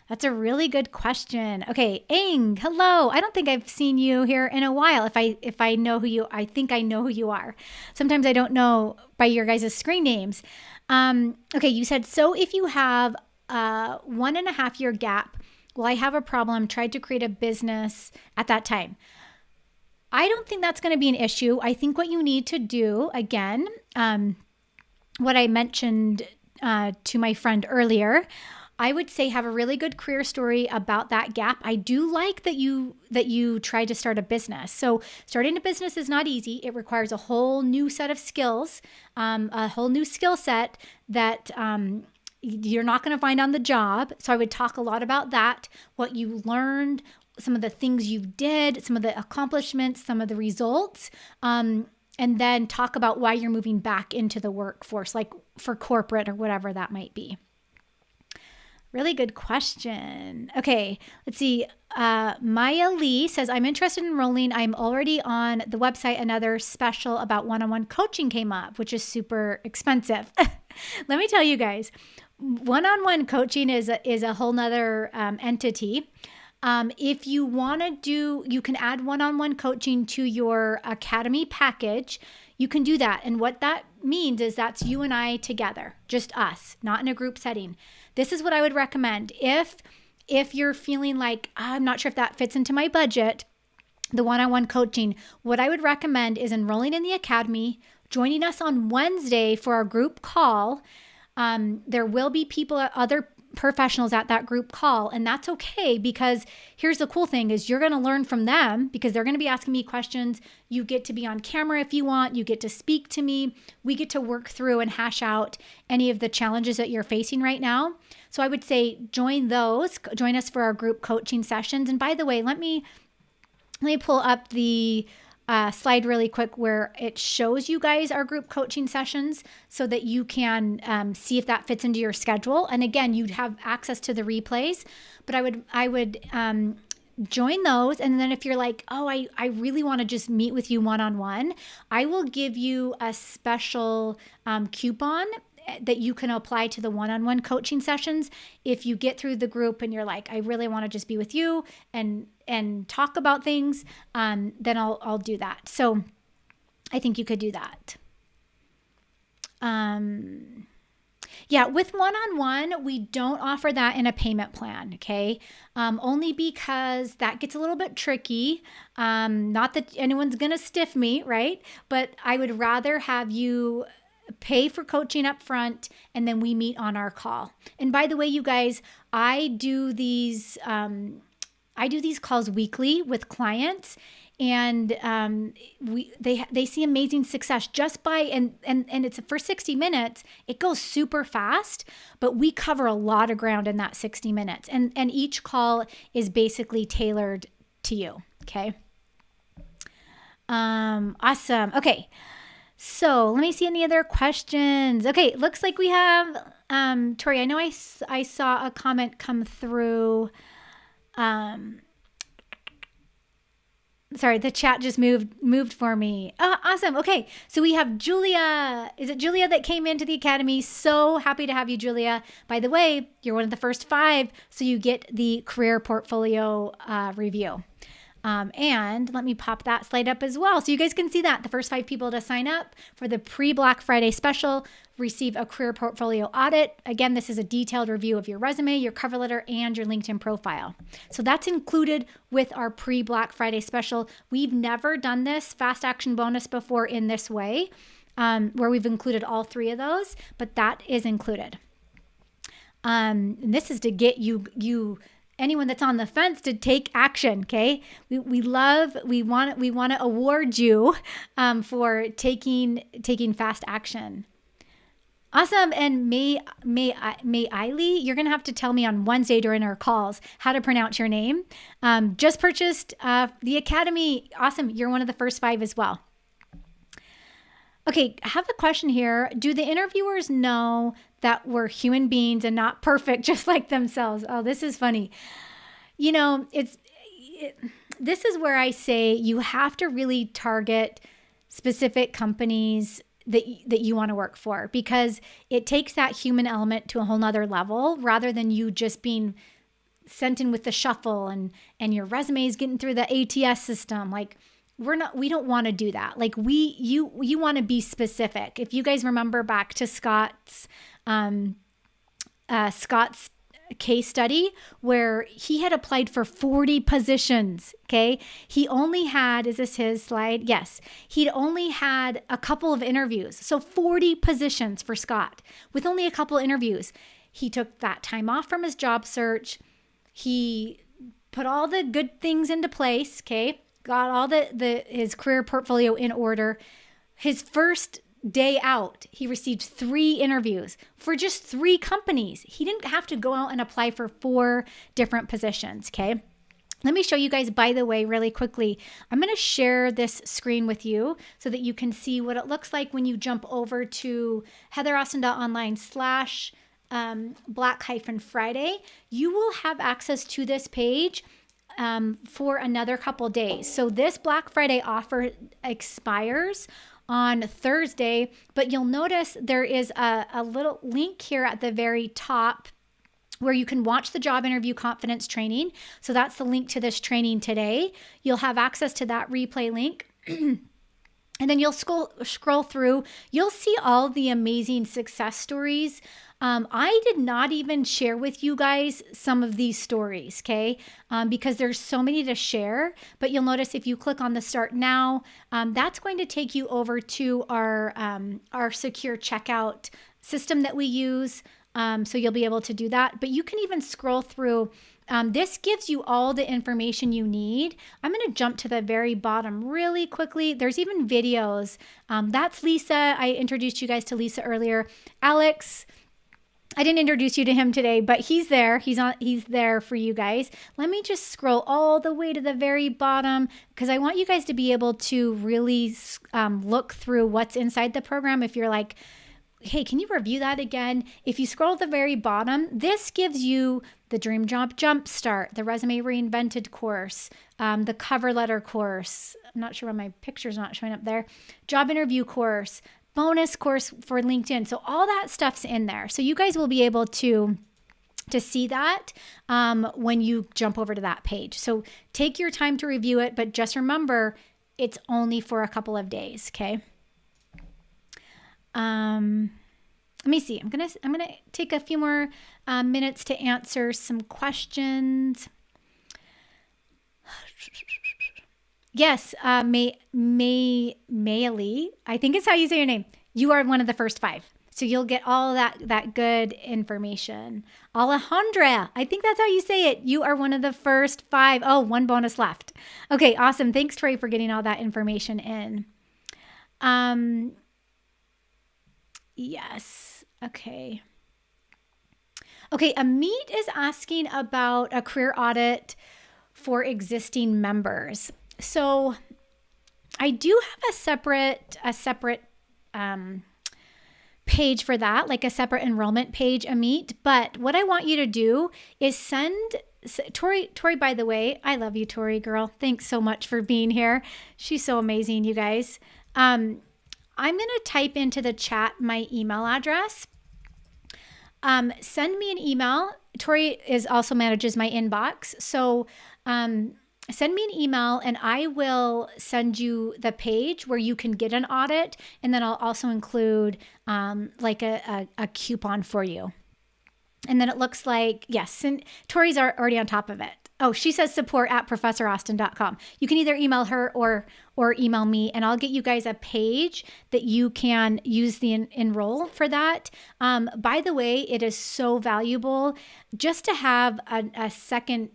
That's a really good question. Okay, Ing, hello. I don't think I've seen you here in a while. If I know I think I know who you are. Sometimes I don't know by your guys' screen names. Okay, you said, so if you have a 1.5-year gap, well, I have a problem. Tried to create a business at that time. I don't think that's going to be an issue. I think what you need to do, again, what I mentioned to my friend earlier, I would say have a really good career story about that gap. I do like that you try to start a business. So starting a business is not easy. It requires a whole new set of skills, a whole new skill set that you're not going to find on the job. So I would talk a lot about that, what you learned, some of the things you did, some of the accomplishments, some of the results, and then talk about why you're moving back into the workforce, like for corporate or whatever that might be. Really good question. Okay, let's see. Maya Lee says, I'm interested in enrolling. I'm already on the website. Another special about one-on-one coaching came up, which is super expensive. Let me tell you guys, one-on-one coaching is a whole nother entity. If you want to do, you can add one-on-one coaching to your academy package. You can do that. And what that means is that's you and I together, just us, not in a group setting. This is what I would recommend. If you're feeling like, I'm not sure if that fits into my budget, the one-on-one coaching, what I would recommend is enrolling in the academy, joining us on Wednesday for our group call. There will be people, other professionals at that group call, and that's okay, because here's the cool thing is you're going to learn from them, because they're going to be asking me questions. You get to be on camera if you want. You get to speak to me. We get to work through and hash out any of the challenges that you're facing right now. So I would say join us for our group coaching sessions. And by the way, let me pull up the slide really quick where it shows you guys our group coaching sessions so that you can see if that fits into your schedule. And again, you'd have access to the replays, but I would join those. And then if you're like, oh, I really want to just meet with you one-on-one, I will give you a special coupon that you can apply to the one-on-one coaching sessions. If you get through the group and you're like, I really want to just be with you and talk about things, then I'll do that. So I think you could do that. Yeah, with one-on-one, we don't offer that in a payment plan, okay? Only because that gets a little bit tricky. Not that anyone's gonna stiff me, right? But I would rather have you pay for coaching up front, and then we meet on our call. And by the way, you guys, I do these calls weekly with clients, and they see amazing success just by and it's for 60 minutes. It goes super fast, but we cover a lot of ground in that 60 minutes, and each call is basically tailored to you. Okay. Awesome. Okay. So let me see any other questions. Okay, looks like we have, Tori, I know I saw a comment come through. Sorry, the chat just moved for me. Oh, awesome. Okay, so we have Julia. Is it Julia that came into the Academy? So happy to have you, Julia. By the way, you're one of the first 5, so you get the career portfolio review. And let me pop that slide up as well so you guys can see that. The first 5 people to sign up for the pre-Black Friday special receive a career portfolio audit. Again, this is a detailed review of your resume, your cover letter, and your LinkedIn profile. So that's included with our pre-Black Friday special. We've never done this fast action bonus before in this way, where we've included all 3 of those, but that is included. And this is to get you anyone that's on the fence to take action. Okay. We want to award you for taking fast action. Awesome. And May Eiley, you're going to have to tell me on Wednesday during our calls how to pronounce your name. Just purchased the Academy. Awesome. You're one of the first 5 as well. Okay, I have a question here. Do the interviewers know that we're human beings and not perfect just like themselves? Oh, this is funny. You know, this is where I say you have to really target specific companies that you want to work for, because it takes that human element to a whole nother level, rather than you just being sent in with the shuffle and your resume is getting through the ATS system. Like, we don't want to do that. Like you want to be specific. If you guys remember back to Scott's case study where he had applied for 40 positions. Okay. He only had, is this his slide? Yes. He'd only had a couple of interviews. So 40 positions for Scott with only a couple of interviews. He took that time off from his job search. He put all the good things into place. Okay. Got all his career portfolio in order. His first day out, he received 3 interviews for just 3 companies. He didn't have to go out and apply for 4 different positions, okay? Let me show you guys, by the way, really quickly. I'm going to share this screen with you so that you can see what it looks like when you jump over to heatheraustin.online/Black-Friday. You will have access to this page for another couple days. So this Black Friday offer expires on Thursday, but you'll notice there is a little link here at the very top where you can watch the job interview confidence training. So that's the link to this training today. You'll have access to that replay link. And And then you'll scroll through, you'll see all the amazing success stories. I did not even share with you guys some of these stories, okay? Because there's so many to share, but you'll notice if you click on the Start Now, that's going to take you over to our secure checkout system that we use. So you'll be able to do that, but you can even scroll through. This gives you all the information you need. I'm going to jump to the very bottom really quickly. There's even videos. That's Lisa. I introduced you guys to Lisa earlier. Alex, I didn't introduce you to him today, but he's there. He's there for you guys. Let me just scroll all the way to the very bottom because I want you guys to be able to really look through what's inside the program. If you're like, hey, can you review that again? If you scroll to the very bottom, this gives you the Dream Job Jumpstart, the Resume Reinvented course, the cover letter course. I'm not sure why my picture's not showing up there. Job interview course, bonus course for LinkedIn. So all that stuff's in there. So you guys will be able to see that when you jump over to that page. So take your time to review it, but just remember, it's only for a couple of days, okay? Let me see. I'm gonna take a few more minutes to answer some questions. Yes, Mayali, I think it's how you say your name. You are one of the first 5. So you'll get all that good information. Alejandra, I think that's how you say it. You are one of the first 5. Oh, one bonus left. Okay, awesome. Thanks, Troy, for getting all that information in. Yes. Okay. Okay, Amit is asking about a career audit for existing members. So I do have a separate page for that, like a separate enrollment page, Amit. But what I want you to do is send Tori, by the way, I love you, Tori girl. Thanks so much for being here. She's so amazing, you guys. I'm going to type into the chat my email address. Send me an email. Tori also manages my inbox. So send me an email and I will send you the page where you can get an audit. And then I'll also include like a coupon for you. And then it looks like, yes, and Tori's already on top of it. Oh, she says support@professораustin.com. You can either email her or email me, and I'll get you guys a page that you can use the enroll for that. By the way, it is so valuable just to have a second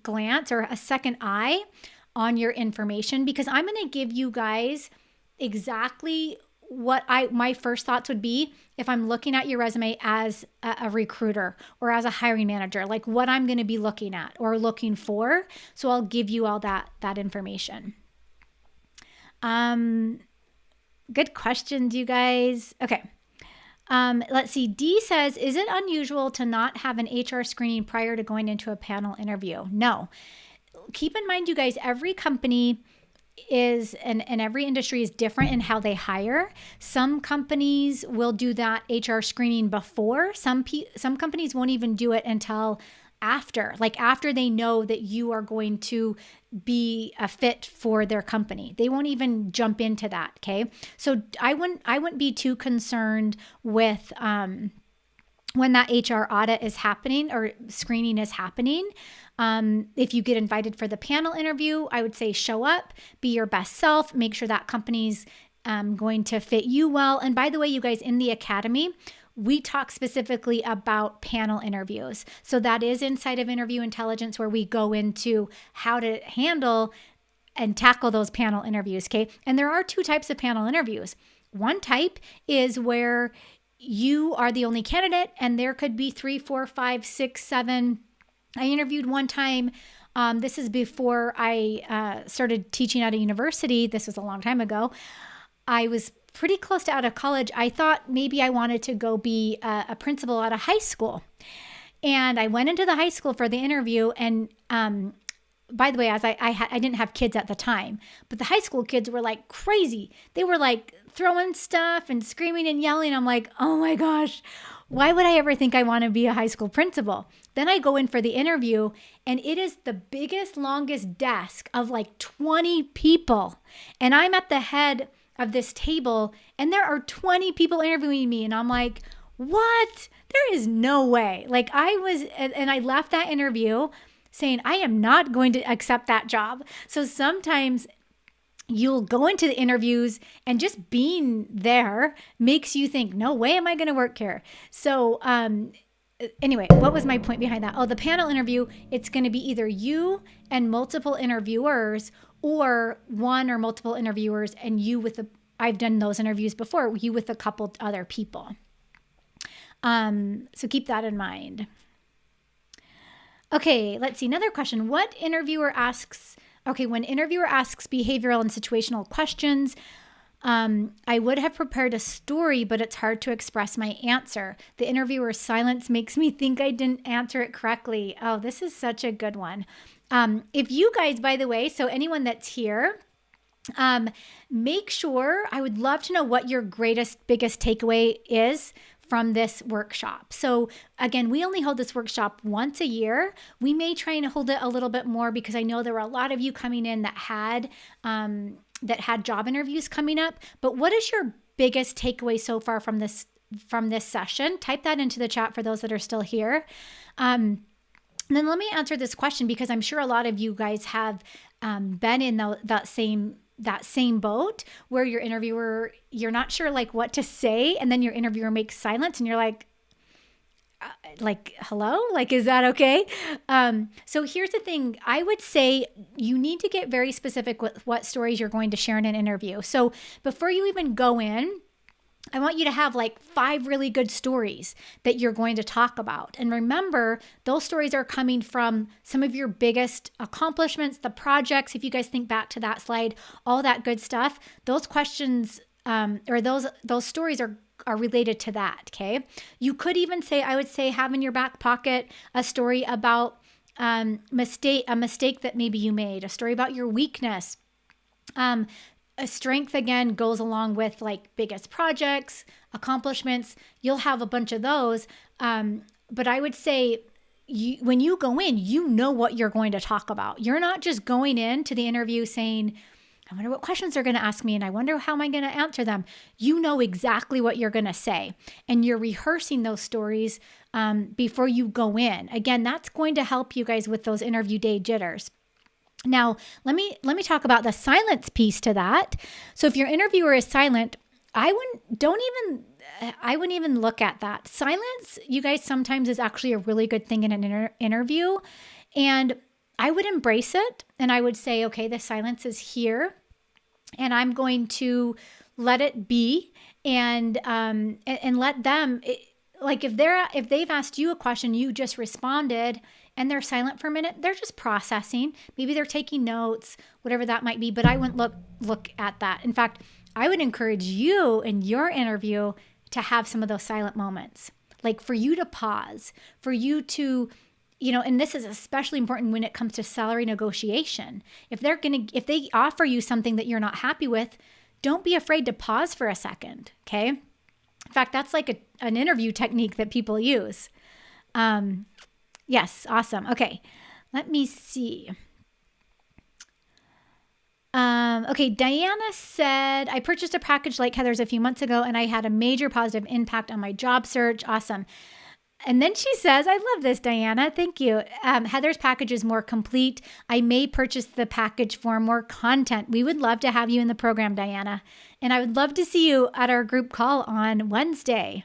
glance or a second eye on your information, because I'm going to give you guys exactly what my first thoughts would be if I'm looking at your resume as a recruiter or as a hiring manager, like what I'm going to be looking at or looking for. So I'll give you all that information. Good questions, you guys. Okay. Let's see. D says, is it unusual to not have an HR screening prior to going into a panel interview? No. Keep in mind, you guys, every company is and every industry is different in how they hire. Some companies will do that HR screening before. Some companies won't even do it until after they know that you are going to be a fit for their company. They won't even jump into that. Okay. So I wouldn't be too concerned with when that HR audit is happening or screening is happening. If you get invited for the panel interview, I would say show up, be your best self, make sure that company's going to fit you well. And by the way, you guys, in the academy, we talk specifically about panel interviews. So that is inside of Interview Intelligence, where we go into how to handle and tackle those panel interviews. Okay. And there are 2 types of panel interviews. One type is where you are the only candidate and there could be 3, 4, 5, 6, 7. I interviewed one time. This is before I started teaching at a university. This was a long time ago. I was pretty close to out of college. I thought maybe I wanted to go be a principal at a high school. And I went into the high school for the interview. And by the way, as I didn't have kids at the time, but the high school kids were like crazy. They were like throwing stuff and screaming and yelling. I'm like, oh my gosh, why would I ever think I want to be a high school principal? Then I go in for the interview and it is the biggest, longest desk of like 20 people. And I'm at the head of this table and there are 20 people interviewing me. And I'm like, what? There is no way. Like I left that interview saying, I am not going to accept that job. So sometimes you'll go into the interviews and just being there makes you think, no way am I going to work here. So, anyway, what was my point behind that? Oh, the panel interview, it's going to be either you and multiple interviewers or one or multiple interviewers and you with I've done those interviews before, you with a couple other people. So keep that in mind. Okay, let's see. Another question. When interviewer asks behavioral and situational questions, I would have prepared a story, but it's hard to express my answer. The interviewer's silence makes me think I didn't answer it correctly. Oh, this is such a good one. If you guys, by the way, so anyone that's here, make sure, I would love to know what your biggest takeaway is from this workshop. So again, we only hold this workshop once a year. We may try and hold it a little bit more because I know there were a lot of you coming in that had job interviews coming up. But what is your biggest takeaway so far from this session? Type that into the chat for those that are still here. And then let me answer this question because I'm sure a lot of you guys have been in that same boat where your interviewer, you're not sure like what to say, and then your interviewer makes silence and you're like hello, like, is that okay? So here's the thing. I would say you need to get very specific with what stories you're going to share in an interview. So before you even go in, I want you to have like 5 really good stories that you're going to talk about. And remember, those stories are coming from some of your biggest accomplishments, the projects. If you guys think back to that slide, all that good stuff, those questions or those stories are related to that, okay? You could even say, I would say, have in your back pocket a story about a mistake that maybe you made, a story about your weakness. A strength, again, goes along with like biggest projects, accomplishments. You'll have a bunch of those. But I would say when you go in, you know what you're going to talk about. You're not just going into the interview saying, I wonder what questions they're going to ask me and I wonder how am I going to answer them. You know exactly what you're going to say. And you're rehearsing those stories before you go in. Again, that's going to help you guys with those interview day jitters. Now, let me talk about the silence piece to that. So if your interviewer is silent, I wouldn't even look at that. Silence, you guys, sometimes is actually a really good thing in an interview. And I would embrace it. And I would say, okay, the silence is here and I'm going to let it be and let them, like if they've asked you a question, you just responded and they're silent for a minute, they're just processing. Maybe they're taking notes, whatever that might be, but I wouldn't look at that. In fact, I would encourage you in your interview to have some of those silent moments, like for you to pause, for you to, and this is especially important when it comes to salary negotiation. If they offer you something that you're not happy with, don't be afraid to pause for a second, okay? In fact, that's like an interview technique that people use. Yes, awesome. Okay, let me see. Okay, Diana said, I purchased a package like Heather's a few months ago and I had a major positive impact on my job search. Awesome. And then she says, I love this, Diana. Thank you. Heather's package is more complete. I may purchase the package for more content. We would love to have you in the program, Diana. And I would love to see you at our group call on Wednesday.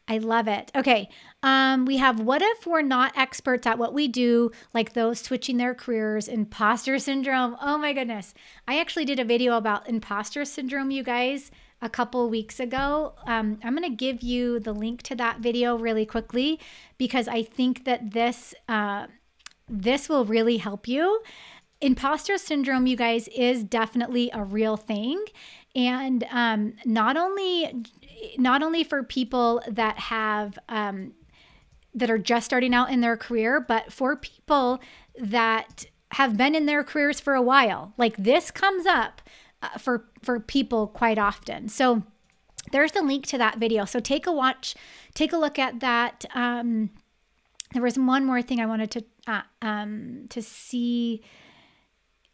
I love it. Okay. We have, what if we're not experts at what we do, like those switching their careers, imposter syndrome. Oh my goodness. I actually did a video about imposter syndrome, you guys, a couple weeks ago. I'm going to give you the link to that video really quickly because I think that this will really help you. Imposter syndrome, you guys, is definitely a real thing. And not only for people that have that are just starting out in their career, but for people that have been in their careers for a while. Like this comes up for people quite often. So there's the link to that video. So take a look at that. There was one more thing I wanted to see.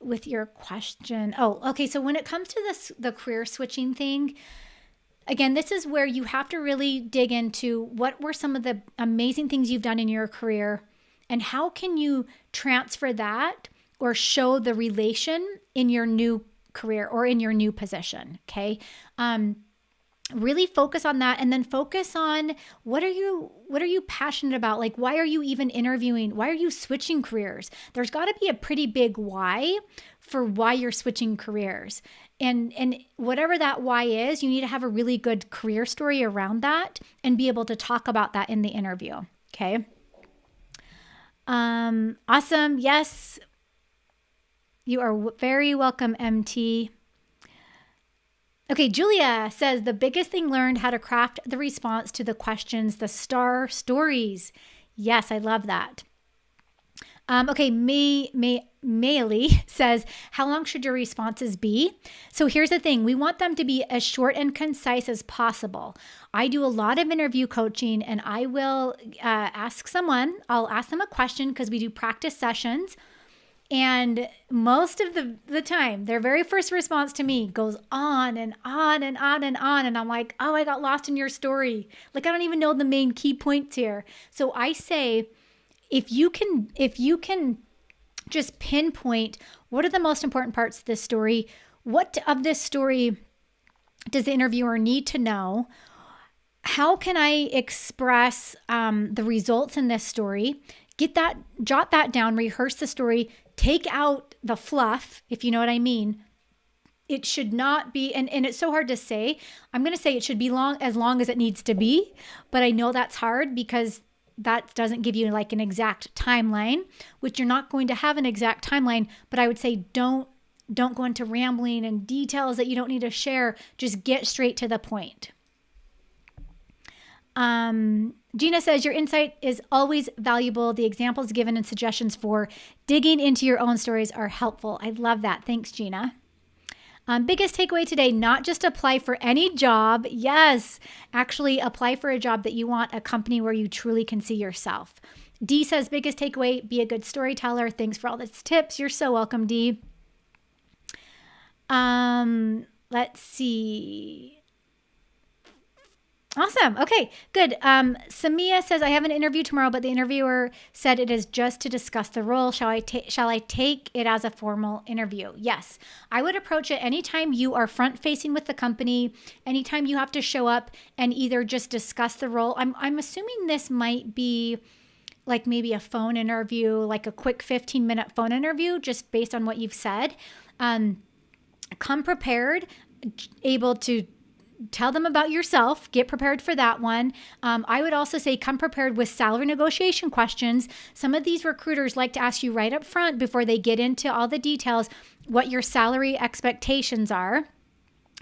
with your question. Oh, okay. So when it comes to this, the career switching thing, again, this is where you have to really dig into what were some of the amazing things you've done in your career and how can you transfer that or show the relation in your new career or in your new position. Okay. Really focus on that, and then focus on what are you passionate about? Like, why are you even interviewing? Why are you switching careers? There's got to be a pretty big why for why you're switching careers. And whatever that why is, you need to have a really good career story around that and be able to talk about that in the interview. Okay. Awesome. Yes. You are very welcome, MT. Okay, Julia says the biggest thing learned how to craft the response to the questions, the star stories. Yes, I love that. Okay, Maylee says, how long should your responses be? So here's the thing. We want them to be as short and concise as possible. I do a lot of interview coaching, and I will I'll ask them a question because we do practice sessions. And most of the time, their very first response to me goes on and on and on and on. And I'm like, oh, I got lost in your story. Like, I don't even know the main key points here. So I say, if you can just pinpoint what are the most important parts of this story, what of this story does the interviewer need to know? How can I express the results in this story? Jot that down, rehearse the story, take out the fluff, if you know what I mean. It should not be, and it's so hard to say. I'm going to say it should be long as it needs to be, but I know that's hard because that doesn't give you like an exact timeline, which you're not going to have an exact timeline, but I would say don't go into rambling and details that you don't need to share. Just get straight to the point. Gina says, your insight is always valuable. The examples given and suggestions for digging into your own stories are helpful. I love that. Thanks, Gina. Biggest takeaway today, not just apply for any job. Yes, actually apply for a job that you want, a company where you truly can see yourself. Dee says, biggest takeaway, be a good storyteller. Thanks for all these tips. You're so welcome, Dee. Let's see. Awesome. Okay, good. Samia says, I have an interview tomorrow, but the interviewer said it is just to discuss the role. Shall I take it as a formal interview? Yes. I would approach it anytime you are front facing with the company, anytime you have to show up and either just discuss the role. I'm assuming this might be like maybe a phone interview, like a quick 15-minute phone interview, just based on what you've said. Come prepared, able to tell them about yourself. Get prepared for that one. I would also say come prepared with salary negotiation questions. Some of these recruiters like to ask you right up front before they get into all the details what your salary expectations are.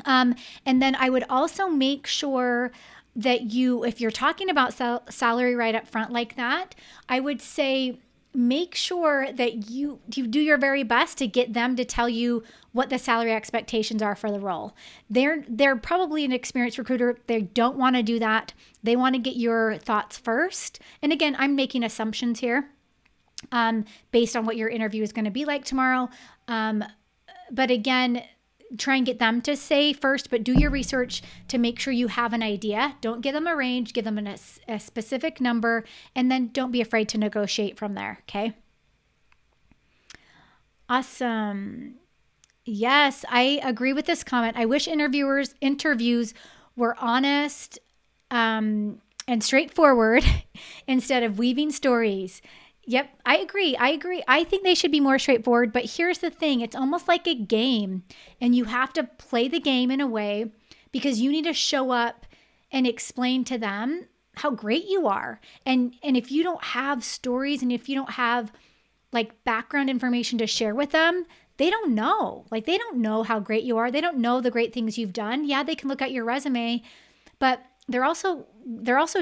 And then I would also make sure that if you're talking about salary right up front like that, I would say make sure that you do your very best to get them to tell you what the salary expectations are for the role. They're probably an experienced recruiter. They don't want to do that. They want to get your thoughts first. And again, I'm making assumptions here based on what your interview is going to be like tomorrow. But again, try and get them to say first, but do your research to make sure you have an idea. Don't give them a range, give them a specific number, and then don't be afraid to negotiate from there, okay? Awesome. Yes, I agree with this comment. I wish interviews were honest and straightforward instead of weaving stories. Yep, I agree. I think they should be more straightforward, but here's the thing. It's almost like a game, and you have to play the game in a way because you need to show up and explain to them how great you are. And if you don't have stories and if you don't have like background information to share with them, they don't know. Like they don't know how great you are. They don't know the great things you've done. Yeah, they can look at your resume, but they're also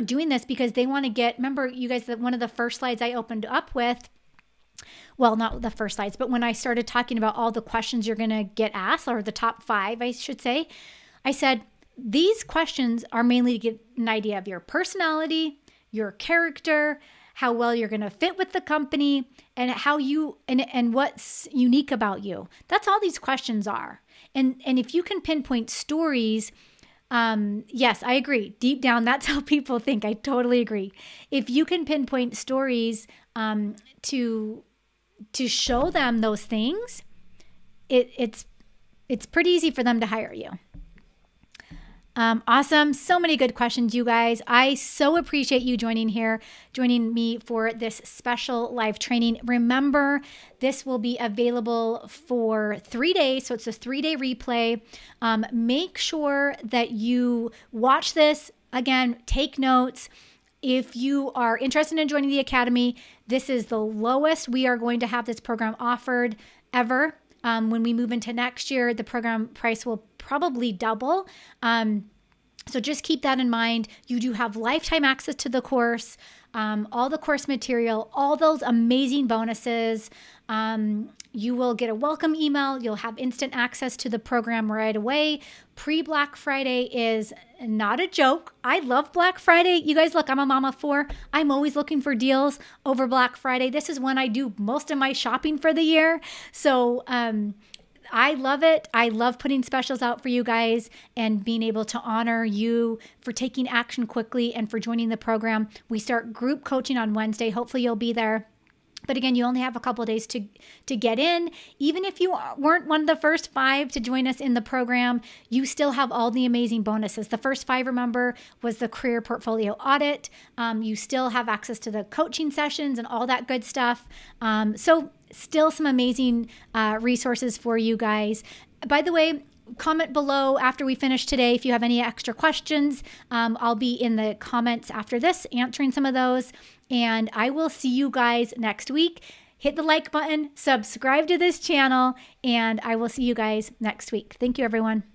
doing this because they want to get, remember you guys, that one of the first slides I opened up with, well, not the first slides, but when I started talking about all the questions you're going to get asked, or the top 5, I should say, I said, these questions are mainly to get an idea of your personality, your character, how well you're going to fit with the company, and how you and what's unique about you. That's all these questions are. And if you can pinpoint stories, yes, I agree. Deep down, that's how people think. I totally agree. If you can pinpoint stories to show them those things, it's pretty easy for them to hire you. Awesome. So many good questions, you guys. I so appreciate you joining me for this special live training. Remember, this will be available for 3 days. So it's a 3-day replay. Make sure that you watch this. Again, take notes. If you are interested in joining the Academy, this is the lowest we are going to have this program offered ever. When we move into next year, the program price will probably double. So just keep that in mind. You do have lifetime access to the course, all the course material, all those amazing bonuses. You will get a welcome email. You'll have instant access to the program right away. Pre-Black Friday is not a joke. I love Black Friday. You guys, look, I'm a mama of 4. I'm always looking for deals over Black Friday. This is when I do most of my shopping for the year. So I love it. I love putting specials out for you guys and being able to honor you for taking action quickly and for joining the program. We start group coaching on Wednesday. Hopefully you'll be there. But again, you only have a couple of days to get in. Even if you weren't one of the first 5 to join us in the program, you still have all the amazing bonuses. The first 5, remember, was the career portfolio audit. You still have access to the coaching sessions and all that good stuff. So still some amazing resources for you guys. By the way, comment below after we finish today if you have any extra questions. I'll be in the comments after this answering some of those. And I will see you guys next week. Hit the like button, subscribe to this channel, and I will see you guys next week. Thank you, everyone.